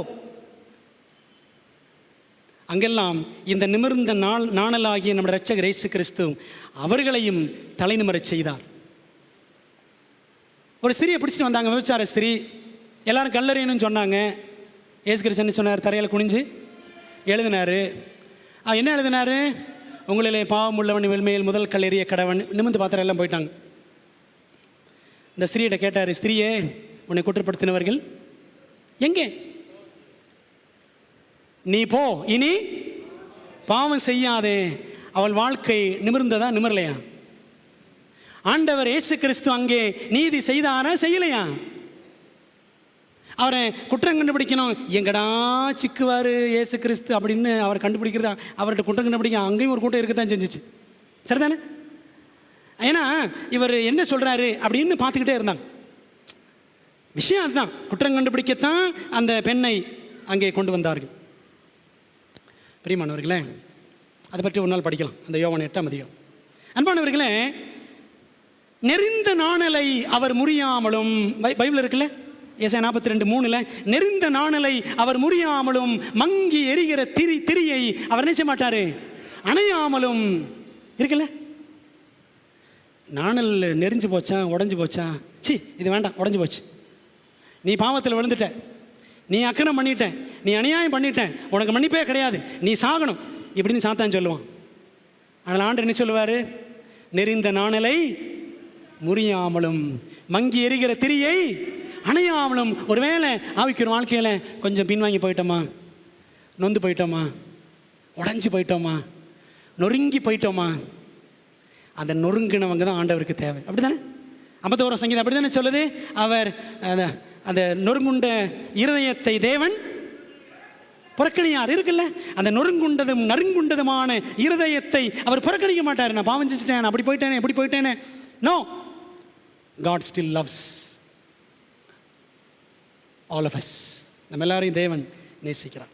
அங்கெல்லாம் இந்த நிமிர்ந்த நாணலாகிய நம்முடைய இரட்சகர் இயேசு கிறிஸ்து அவர்களையும் தலைநிமிரச் செய்தார். ஒரு ஸ்திரியை பிடிச்சிட்டு வந்தாங்க, விபச்சார ஸ்திரீ. எல்லாரும் கல்லறையணும்னு சொன்னாங்க. இயேசு கிறிஸ்து என்ன சொன்னார்? தரையில் குனிஞ்சு எழுதினார். என்ன எழுதினார்? உங்களிலே பாவம் உள்ளவன் வெள்மையில் முதல் கல்லெறிய கடவன். நிமிர்ந்து பாத்திரம் எல்லாம் போயிட்டாங்க. இந்த ஸ்திரீயிட்ட கேட்டார், ஸ்திரீயே, உன்னை குற்றப்படுத்தினவர்கள் எங்கே? நீ போ, இனி பாவம் செய்யாதே. அவள் வாழ்க்கை நிமிர்ந்ததா, நிமிரலையா? ஆண்டவர் இயேசு கிறிஸ்து அங்கே நீதி செய்தாரா, செய்யலையா? அவரை குற்றம் கண்டுபிடிக்கணும். எங்கடா சிக்குவார் இயேசு கிறிஸ்து அப்படின்னு அவர் கண்டுபிடிக்கிறதா, அவர்கிட்ட குற்றம் கண்டுபிடிக்க அங்கேயும் ஒரு கூட்டம் இருக்கத்தான் செஞ்சிச்சு. சரிதானே? ஏன்னா இவர் என்ன சொல்கிறாரு அப்படின்னு பார்த்துக்கிட்டே இருந்தாங்க. விஷயம் அதுதான். குற்றம் கண்டுபிடிக்கத்தான் அந்த பெண்ணை அங்கே கொண்டு வந்தார்கள். பிரியமானவர்களே, அதை பற்றி ஒரு நாள் படிக்கலாம், அந்த யோவான் 8ஆம் அதிகாரம். அன்பானவர்களே, நெறிந்த நாணலை அவர் முறியாமலும், பைபிள் இருக்குல்ல, ஏசாயா 42:3, நெறிந்த நாணலை அவர் முறியாமலும் மங்கி எரிகிற திரியை அவர் நினைச்ச மாட்டாரு, அணையாமலும் இருக்குல்ல. நாணல் நெறிஞ்சு போச்சா, உடஞ்சி போச்சா, சி இது வேண்டாம், உடஞ்சி போச்சு. நீ பாவத்தில் விழுந்துட்ட, நீ அக்கிரம் பண்ணிட்ட, நீ அநியாயம் பண்ணிட்ட, உனக்கு மன்னிப்பே கிடையாது, நீ சாகணும் இப்படின்னு சாத்தான் சொல்லுவான். ஆனால் ஆண்டவர் என்ன சொல்லுவார்? நெறிந்த நாணலை முறியாமலும் மங்கி எரிகிற திரியை அணையாமலும். ஒருவேளை ஆவிக்கிற வாழ்க்கையில் கொஞ்சம் பின்வாங்கி போயிட்டோமா, நொந்து போயிட்டோமா, உடஞ்சி போயிட்டோமா, நொறுங்கி போயிட்டோமா, அந்த நொறுங்கினவங்க தான் ஆண்டவருக்கு தேவை. அப்படி தானே 51 சங்கீதம் அப்படி தானே சொல்லுது? அவர் அந்த நொறுங்குண்ட இருதயத்தை தேவன் புறக்கணியார் இருக்குல்ல. அந்த நொறுங்குண்டதும் நறுங்குண்டதுமான இருதயத்தை அவர் புறக்கணிக்க மாட்டார். நான் பாவம் செஞ்சுட்டேன், அப்படி போயிட்டேனே, எப்படி போயிட்டேனே. No, God still loves all of us. நம்ம எல்லாரையும் தேவன் நேசிக்கிறார்.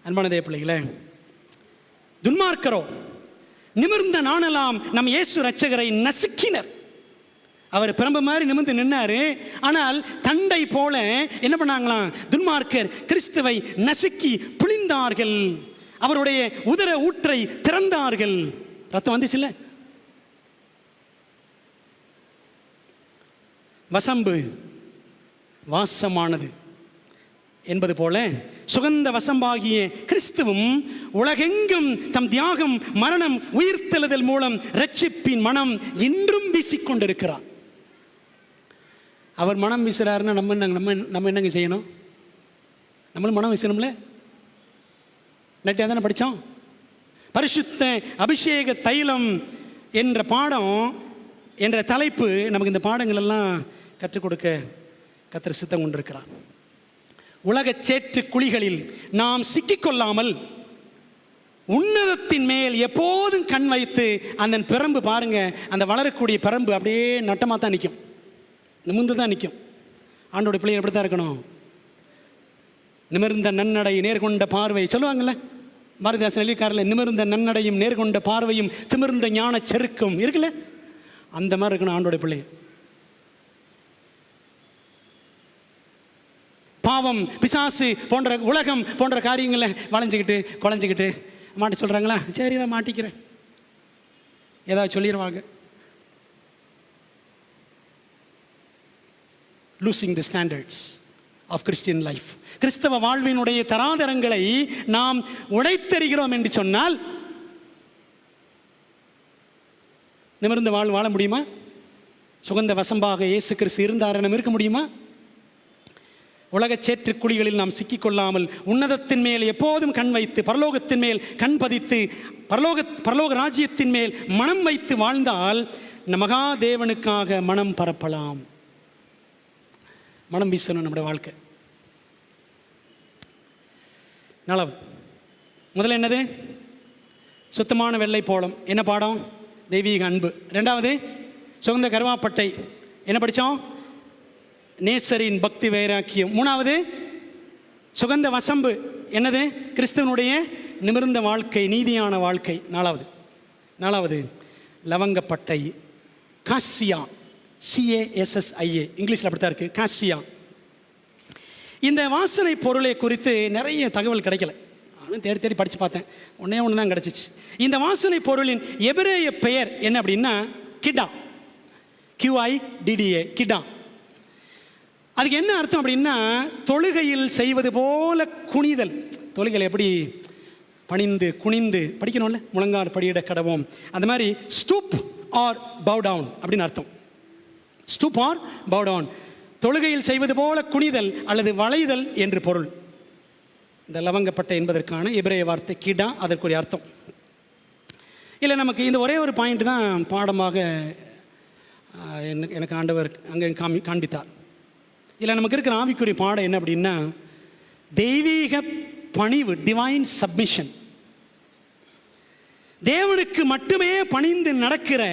அன்பான தேவ பிள்ளைகளே, துன்மார்க்கரோ நிமிர்ந்த நாணலாம் நம் இயேசு இரட்சகரை நசுக்கினர். அவர் பிரம்பு மாதிரி நிமிர்ந்து நின்னாரு. ஆனால் தண்டை போல என்ன பண்ணாங்களாம்? துன்மார்க்கர் கிறிஸ்துவை நசுக்கி பிழிந்தார்கள். அவருடைய உதர ஊற்றை திறந்தார்கள். ரத்தம் வந்துச்சு இல்ல. வசம்பு வாசமானது என்பது போல சுகந்த வசம்பாகிய கிறிஸ்துவும் உலகெங்கும் தம் தியாகம், மரணம், உயிர்த்தெழுதல் மூலம் இரட்சிப்பின் மனம் இன்றும் வீசிக்கொண்டிருக்கிறார். அவர் மனம் வீசுறாருன்னா நம்ம என்னங்க செய்யணும்? நம்மளும் மனம் வீசணும்ல. நேற்று தானே படித்தோம். பரிசுத்த அபிஷேக தைலம் என்ற பாடம் என்ற தலைப்பு நமக்கு இந்த பாடங்கள் எல்லாம் கற்றுக் கொடுக்க கர்த்தர் சித்தம் கொண்டிருக்கிறார். உலக சேற்று குழிகளில் நாம் சிக்கிக்கொள்ளாமல் உன்னதத்தின் மேல் எப்போதும் கண் வைத்து அந்த பிரம்பு பாருங்க, அந்த வளரக்கூடிய பிரம்பு அப்படியே நட்டமாக தான் நிற்கும், நிமிர்ந்து தான் நிற்கும். ஆண்டோடைய பிள்ளைகள் எப்படி தான் இருக்கணும்? நிமிர்ந்த நன்னடை நேர்கொண்ட பார்வை சொல்லுவாங்கள்ல, பாரதிதாசன் எழுதிக்காரில், நிமிர்ந்த நன்னடையும் நேர்கொண்ட பார்வையும் திமிர்ந்த ஞான செருக்கும் இருக்குல்ல, அந்த மாதிரி இருக்கணும் ஆண்டோடைய பிள்ளை. பாவம், பிசாசு போன்ற உலகம் போன்ற காரியங்களை வளைஞ்சிக்கிட்டு குழஞ்சிக்கிட்டு மாட்ட சொல்கிறாங்களா? சரி, நான் மாட்டிக்கிறேன், ஏதாவது சொல்லிடுவாங்க. Losing the standards of Christian life. கிறிஸ்தவ வாழ்வினுடைய தராதரங்களை நாம் உடைத்தெறிகிறோம் என்று சொன்னால் நிமிர்ந்த வாழ முடியுமா? சுகந்த வசம்பாக இயேசு கிறிஸ்து இருந்தார் நம்ம இருக்க முடியுமா? உலக சேற்று குழிகளில் நாம் சிக்கிக்கொள்ளாமல் உன்னதத்தின் மேல் எப்போதும் கண் வைத்து பரலோகத்தின் மேல் கண் பதித்து பரலோக ராஜ்யத்தின் மேல் மனம் வைத்து வாழ்ந்தால் மகாதேவனுக்காக மனம் பரப்பலாம். மனம் வீசணும் நம்முடைய வாழ்க்கை. நாலாவது, முதல்ல என்னது? சுத்தமான வெள்ளை போலம். என்ன பாடம்? தெய்வீக அன்பு. ரெண்டாவது, சுகந்த கருவாப்பட்டை. என்ன படித்தோம்? நேசரின் பக்தி வைராக்கியம். மூணாவது, சுகந்த வசம்பு. என்னது? கிறிஸ்துவனுடைய நிமிர்ந்த வாழ்க்கை, நீதியான வாழ்க்கை. நாலாவது லவங்கப்பட்டை, காசியா, CASSIA, இங்கிலீஷில் அப்படித்தான் இருக்குது, காசியா. இந்த வாசனை பொருளை குறித்து நிறைய தகவல் கிடைக்கல. நானும் தேடி தேடி படித்து பார்த்தேன், ஒன்று தான் கிடச்சிச்சு. இந்த வாசனை பொருளின் எபிரேய பெயர் என்ன அப்படின்னா கிடா, QIDDA, கிடா. அதுக்கு என்ன அர்த்தம் அப்படின்னா தொழுகையில் செய்வது போல குனிதல். தொழுகையில் எப்படி பணிந்து குனிந்து படிக்கணும்ல, முழங்கால் படியிட கடவோம், அந்த மாதிரி ஸ்டூப் ஆர் பவ் டவுன் அப்படின்னு அர்த்தம். ஸ்டூப் ஆர் பவ் டவுன், தொழுகையில் செய்வது போல குனிதல் அல்லது வளைதல் என்று பொருள். இந்த லவங்கப்பட்டை என்பதற்கான எபிரேய வார்த்தை கிடா, அதற்குரிய அர்த்தம். இல்லை, நமக்கு இந்த ஒரே ஒரு பாயிண்ட் தான் பாடமாக எனக்கு ஆண்டவர் அங்கே காண்பித்தார். இல்லை, நமக்கு இருக்கிற ஆவிக்குரிய பாடம் என்ன அப்படின்னா தெய்வீக பணிவு, டிவைன் சப்மிஷன். தேவனுக்கு மட்டுமே பணிந்து நடக்கிற,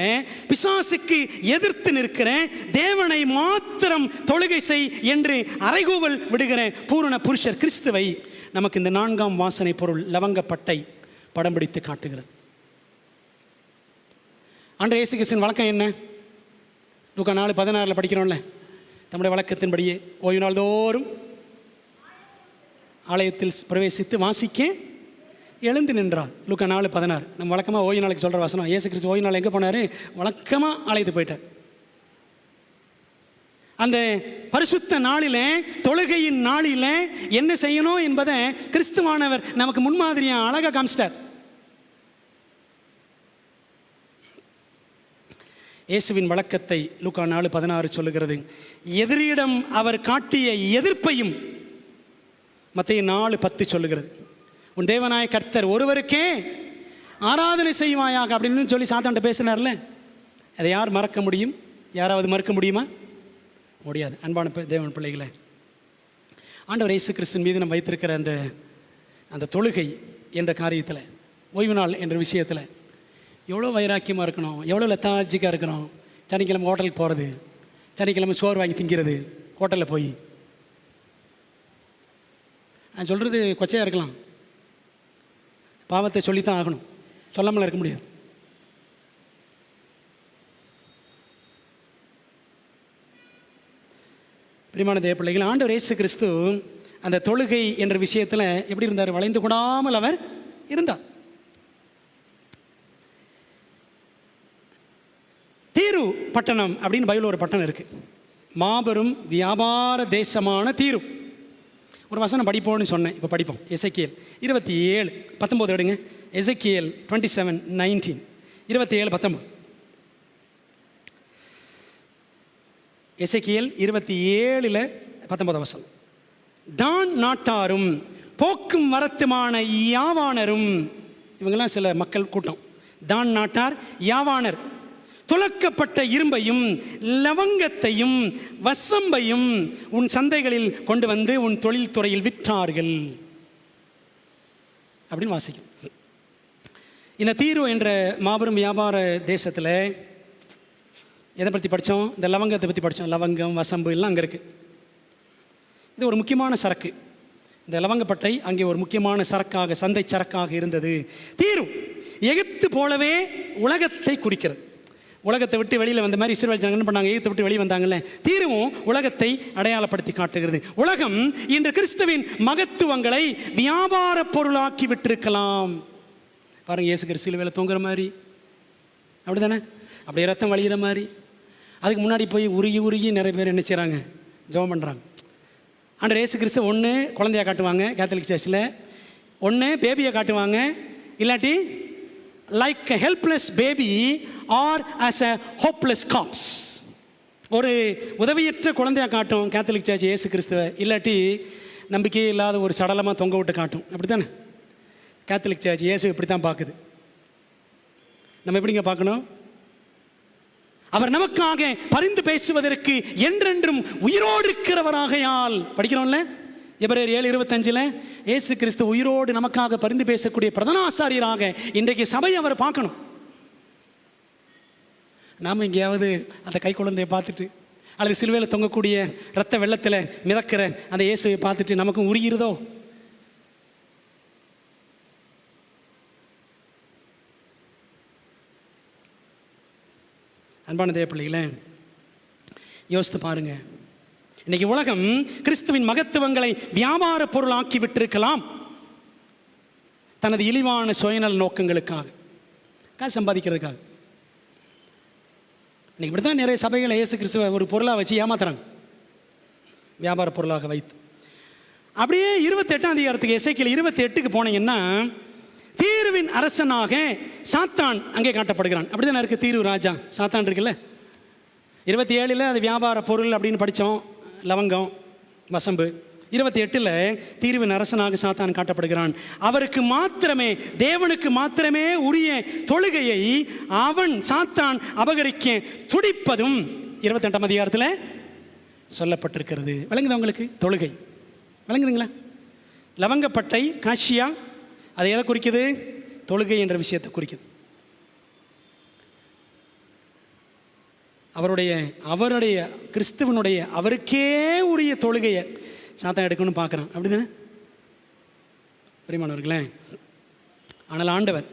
பிசாசுக்கு எதிர்த்து நிற்கிற, தேவனை மாத்திரம் தொழுகை செய் என்று அறைகூவல் விடுகிற பூரண புருஷர் கிறிஸ்துவை நமக்கு இந்த 4ஆம் வாசனை பொருள் லவங்கப்பட்டை படம் பிடித்து காட்டுகிறது. ஆண்டவர் இயேசு கிறிஸ்துவின் வழக்கம் என்ன? லூக்கா 4:16 படிக்கிறோம்ல, நம்முடைய வழக்கத்தின்படியே ஓய்வு நாள் தோறும் ஆலயத்தில் பிரவேசித்து வாசிக்க எழுந்து நின்றார். லூக்கா 4:16. நம்ம வழக்கமாக ஓய்வு நாளைக்கு சொல்கிற வசனம். இயேசு கிறிஸ்து ஓய்வு நாள் எங்கே போனார்? வழக்கமாக ஆலயத்துக்கு போயிட்டார். அந்த பரிசுத்த நாளில், தொழுகையின் நாளில் என்ன செய்யணும் என்பதை கிறிஸ்துவானவர் நமக்கு முன்மாதிரியாக அழகாக காமிச்சிட்டார். இயேசுவின் வழக்கத்தை லூக்கா 4:16 சொல்லுகிறது. எதிரியிடம் அவர் காட்டிய எதிர்ப்பையும் மத்தேயு 4:10 சொல்லுகிறது. உன் தேவனாய கர்த்தர் ஒருவருக்கே ஆராதனை செய்வாயாக அப்படின்னு சொல்லி சாத்தான்ட்ட பேசினார்ல, அதை யார் மறக்க முடியும்? யாராவது மறுக்க முடியுமா? முடியாது. அன்பான தேவன் பிள்ளைகளை, ஆண்டவர் இயேசு கிறிஸ்துவின் மீது நம்ம வைத்திருக்கிற அந்த தொழுகை என்ற காரியத்தில், ஓய்வு நாள் என்ற விஷயத்தில் எவ்வளோ வைராக்கியமாக இருக்கணும், எவ்வளோ லெத்தார்ஜிக்காக இருக்கிறோம். சனிக்கிழமை ஹோட்டலுக்கு போகிறது, சனிக்கிழமை சோறு வாங்கி திங்கிறது ஹோட்டலில் போய். நான் சொல்கிறது கொச்சையாக இருக்கலாம், பாவத்தை சொல்லித்தான் ஆகணும், சொல்லாமல் இருக்க முடியாது. பிரியமான தேவ பிள்ளைகள், ஆண்டவர் இயேசு கிறிஸ்து அந்த தொழுகை என்ற விஷயத்தில் எப்படி இருந்தார்? வளைந்து கொடாமல் அவர் இருந்தார். தீரு பட்டணம் அப்படின்னு பைபிள் ஒரு பட்டணம் இருக்குது. மாபெரும் வியாபார தேசமான தீரு. ஒரு வசனம் படிப்போம்னு சொன்னேன், இப்போ படிப்போம். எசேக்கியேல் 27:19 எடுங்க. எசேக்கியேல் 27:19, 27:19. எசேக்கியேல் 27:19. தான் நாட்டாரும் போக்கும் வரத்துமான யாவானரும், இவங்கெல்லாம் சில மக்கள் கூட்டம். தான் நாட்டார், யாவானர் துலக்கப்பட்ட இரும்பையும் லவங்கத்தையும் வசம்பையும் உன் சந்தைகளில் கொண்டு வந்து உன் தொழில் துறையில் விற்றார்கள் அப்படின்னு வாசிக்கும். இந்த தீரு என்ற மாபெரும் வியாபார தேசத்தில் எதை பற்றி படித்தோம்? இந்த லவங்கத்தை பற்றி படித்தோம். லவங்கம், வசம்பு எல்லாம் அங்கே இருக்குது. இது ஒரு முக்கியமான சரக்கு. இந்த லவங்கப்பட்டை அங்கே ஒரு முக்கியமான சரக்காக, சந்தை சரக்காக இருந்தது. தீரு எகிப்து போலவே உலகத்தை குறிக்கிறது. உலகத்தை விட்டு வெளியில் வந்த மாதிரி இஸ்ரவேல் ஜனங்கள் பண்ணாங்க, எகிப்தை விட்டு வெளியே வந்தாங்கல்ல. தீருவும் உலகத்தை அடையாளப்படுத்தி காட்டுகிறது. உலகம் இன்று கிறிஸ்துவின் மகத்துவங்களை வியாபார பொருளாக்கி விட்டிருக்கலாம். பாருங்க, இயேசு கிறிஸ்து சிலுவையில் தொங்குற மாதிரி, அப்படி தானே? அப்படியே ரத்தம் வழிகிற மாதிரி. அதுக்கு முன்னாடி போய் உருகி நிறைய பேர் என்ன செய்கிறாங்க? ஜெபம் பண்ணுறாங்க. ஆண்டவர் இயேசு கிறிஸ்து ஒன்று குழந்தையாக காட்டுவாங்க கேத்தலிக் சர்ச்சில், ஒன்று பேபியை காட்டுவாங்க, இல்லாட்டி like a helpless baby or as a hopeless corpse. ஒரு உதவியற்ற குழந்தையாக காட்டும் கேத்தலிக் சர்ச் இயேசு கிறிஸ்துவை, இல்லாட்டி நம்பிக்கையே இல்லாத ஒரு சடலமாக தொங்க விட்டு காட்டும். அப்படி தானே கேத்தலிக் சர்ச் இயேசு இப்படி தான் பார்க்குது. நம்ம எப்படிங்க பார்க்கணும்? அவர் நமக்காக பரிந்து பேசுவதற்கு என்றென்றும் உயிரோடு இருக்கிறவராகையால். படிக்கிறோம்ல எபிரேயர் 7:25, இயேசு கிறிஸ்து உயிரோடு நமக்காக பரிந்து பேசக்கூடிய பிரதான ஆசாரியராக இன்றைக்கு சபை அவர் பார்க்கணும். நாம் எங்கேயாவது அந்த கை குழந்தையை பார்த்துட்டு அல்லது சிலுவையில் தொங்கக்கூடிய இரத்த வெள்ளத்தில் மிதக்கிற அந்த இயேசுவை பார்த்துட்டு நமக்கும் உருகிறதோ? அன்பான தேவ பிள்ளைகளே, யோசித்து பாருங்க. இன்னைக்கு உலகம் கிறிஸ்துவின் மகத்துவங்களை வியாபார பொருளாக்கி விட்டிருக்கலாம், தனது இழிவான சுயநல நோக்கங்களுக்காக, காசு சம்பாதிக்கிறதுக்காக. இன்னைக்கு இப்படி தான் நிறைய சபைகளை இயேசு கிறிஸ்துவை ஒரு பொருளாக வச்சு ஏமாத்துறாங்க, வியாபார பொருளாக வைத்து. அப்படியே 28ஆம் அதிகாரத்துக்கு எசேக்கியேல் 28க்கு போனீங்கன்னா, தீருவின் அரசனாக சாத்தான் அங்கே காட்டப்படுகிறான். அப்படி தானே இருக்குது. தீரு ராஜா சாத்தான் இருக்குல்ல. 27 அது வியாபார பொருள் அப்படின்னு படித்தோம், லவங்கம், வசம்பு. 28 தீருவின் அரசனாக சாத்தான் காட்டப்படுகிறான். அவருக்கு மாத்திரமே, தேவனுக்கு மாத்திரமே உரிய தொழுகையை அவன் சாத்தான் அபகரிக்க துடிப்பதும் 28ஆம் அதிகாரத்தில் சொல்லப்பட்டிருக்கிறது. விளங்குது உங்களுக்கு? தொழுகை விளங்குதுங்களா? லவங்கப்பட்டை காஷியா, அது எதை குறிக்குது? தொழுகை என்ற விஷயத்தை குறிக்குது. அவருடைய கிறிஸ்துவனுடைய அவருக்கே உரிய தொழுகையை சாத்தான் எடுக்கணும்னு பார்க்குறான். அப்படி தானே பிரியமானவர்களே? ஆனால் ஆண்டவர்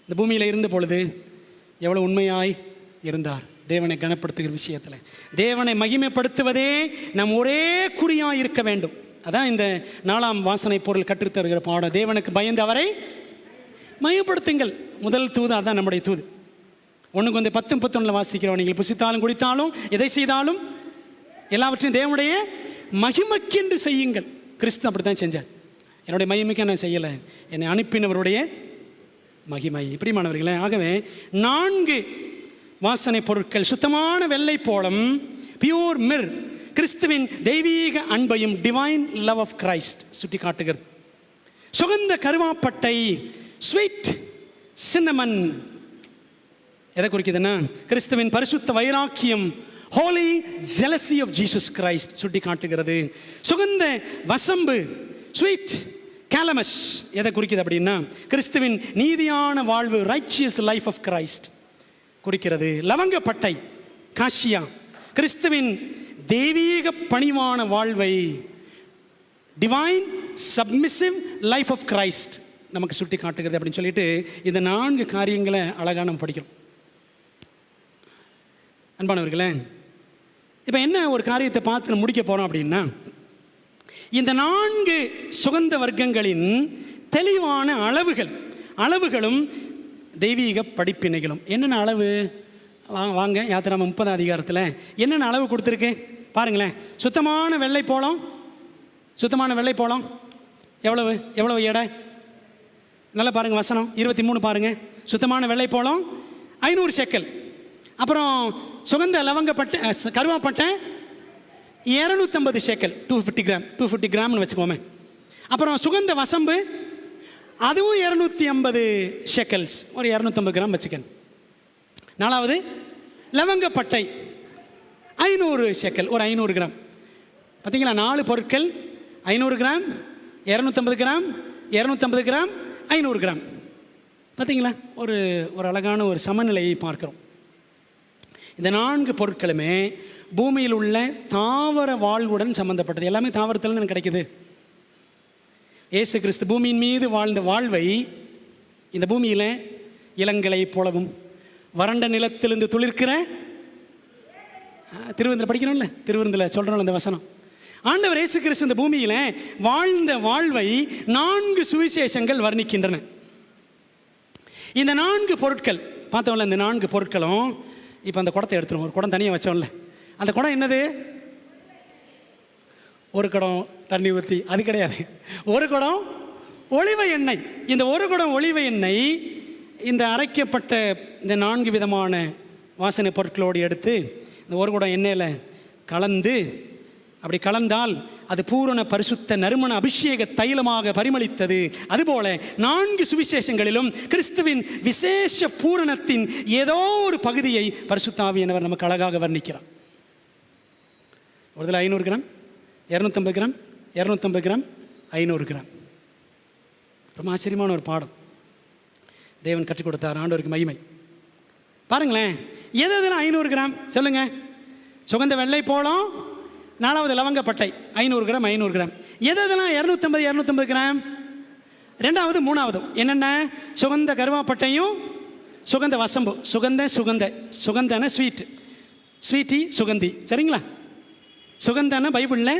இந்த பூமியில் இருந்த பொழுது எவ்வளோ உண்மையாய் இருந்தார். தேவனை கனப்படுத்துகிற விஷயத்தில், தேவனை மகிமைப்படுத்துவதே நம் ஒரே குறியாக இருக்க வேண்டும். அதான் இந்த 4ஆம் வாசனை பொருள் கற்றுத்தருகிற பாடம். தேவனுக்கு பயந்து அவரை மகிமைப்படுத்துங்கள். முதல் தூது அதான் நம்முடைய தூது. 1:10-11 வாசிக்கிறோம். நீங்கள் புசித்தாலும் குடித்தாலும் எதை செய்தாலும் எல்லாவற்றையும் தேவனுடைய மகிமைக்கென்று செய்யுங்கள். கிறிஸ்து அப்படி தான் செஞ்சார். என்னுடைய மகிமைக்கு நான் செய்யலை, என்னை அனுப்பினவருடைய மகிமை. பிரியமானவர்களே, ஆகவே 4 வாசனை பொருட்கள், சுத்தமான வெள்ளை போளம், பியூர் மிர், கிறிஸ்துவின் தெய்வீக அன்பையும், டிவைன் லவ் ஆஃப் கிரைஸ்ட் சுட்டி காட்டுகிறது. சுகந்த கருவாப்பட்டை, ஸ்வீட் சின்னமன், எதை குறிக்குதுன்னா கிறிஸ்துவின் பரிசுத்த வைராக்கியம், holy jealousy of Jesus Christ சுட்டி காட்டுகிறது. சுகந்த வசம்பு, ஸ்வீட் கேலமஸ், எதை குறிக்குது அப்படின்னா கிறிஸ்துவின் நீதியான வாழ்வு, ரைச்சியஸ் லைஃப் ஆஃப் கிரைஸ்ட் குறிக்கிறது. லவங்கப்பட்டை காஷியா, கிறிஸ்துவின் தெய்வீக பணிவான வாழ்வை, divine submissive life of Christ நமக்கு சுட்டி காட்டுகிறது அப்படின்னு சொல்லிட்டு இந்த 4 காரியங்களை அழகாக நம்ம படிக்கிறோம். அன்பானவர்களே, இப்போ என்ன ஒரு காரியத்தை பார்த்து முடிக்க போகிறோம் அப்படின்னா, இந்த 4 சுகந்த வர்க்கங்களின் தெளிவான அளவுகளும் தெய்வீக படிப்பினைகளும். என்னென்ன அளவு? வாங்க யாத்திராம 30ஆம் அதிகாரத்தில் என்னென்ன அளவு கொடுத்துருக்கு பாருங்களேன். சுத்தமான வெள்ளை போளம் எவ்வளவு எடை? நல்லா பாருங்கள், வசனம் 23 பாருங்கள். சுத்தமான வெள்ளை போளம் 500 ஷெக்கல். அப்புறம் சுகந்த லவங்கப்பட்ட கருவாப்பட்டை 250 ஷேக்கல், 250 கிராம், 250 கிராம்னு வச்சுக்கோமே. அப்புறம் சுகந்த வசம்பு, அதுவும் 250 ஷேக்கல்ஸ், ஒரு 250 கிராம் வச்சுக்கணும். நாலாவது லவங்கப்பட்டை 500 ஷேக்கல், ஒரு 500 கிராம். பார்த்தீங்களா, 4 பொருட்கள், 500 கிராம், 250 கிராம், 250 கிராம், 500 கிராம். பார்த்தீங்களா, ஒரு ஒரு அழகான ஒரு சமநிலையை பார்க்குறோம். இந்த 4 பொருட்களுமே பூமியில் உள்ள தாவர வாழ்வுடன் சம்பந்தப்பட்டது. எல்லாமே தாவரத்திலிருந்து கிடைக்குது. இயேசு கிறிஸ்து பூமியின் மீது வாழ்ந்த வாழ்வை இந்த பூமியில் இளங்களை போலவும் வறண்ட நிலத்திலிருந்து துளிர்க்கிற, திருவிருந்தில் படிக்கணும்ல, திருவிருந்தில் சொல்கிறோம் இந்த வசனம். ஆண்டவர் இயேசு கிறிஸ்து இந்த பூமியில் வாழ்ந்த வாழ்வை 4 சுவிசேஷங்கள் வர்ணிக்கின்றன. இந்த 4 பொருட்கள் பார்த்தோம்ல, இந்த 4 பொருட்களும் இப்போ அந்த குடத்தை எடுத்துருவோம். ஒரு குடம் தனியாக வச்சோம்ல, அந்த குடம் என்னது? ஒரு குடம் தண்ணி ஊற்றி, அது கிடையாது. ஒரு குடம் ஒலிவ எண்ணெய். இந்த ஒரு குடம் ஒலிவ எண்ணெய் இந்த அரைக்கப்பட்ட இந்த 4 விதமான வாசனை பொருட்களோடு எடுத்து இந்த ஒரு குடம் எண்ணெயில் கலந்து, அப்படி கலந்தால் அது பூரண பரிசுத்த நறுமண அபிஷேக தைலமாக பரிமளித்தது. அதுபோல 4 சுவிசேஷங்களிலும் கிறிஸ்துவின் விசேஷ பூரணத்தின் ஏதோ ஒரு பகுதியை பரிசுத்த ஆவியானவர் நமக்கு அழகாக வர்ணிக்கிறார். ஒரு இதில் 500 கிராம், 250 கிராம், 250 கிராம், 500 கிராம். ரொம்ப ஆச்சரியமான ஒரு பாடம் தேவன் கற்றுக் கொடுத்தார். ஆண்டவருக்கு மகிமை. பாருங்களேன், எது எதெல்லாம் 500 கிராம் சொல்லுங்க? சுகந்த வெள்ளை போளம், 4வது லவங்கப்பட்டை 500 கிராம், 500 கிராம். எது எதெல்லாம் 250 250 கிராம்? 2வது 3வது என்னென்ன? சுகந்த கருவாப்பட்டையும் சுகந்த வசம்பு. சுகந்தன ஸ்வீட், ஸ்வீட்டி சுகந்தி, சரிங்களா? சுகந்தான பைபிளில்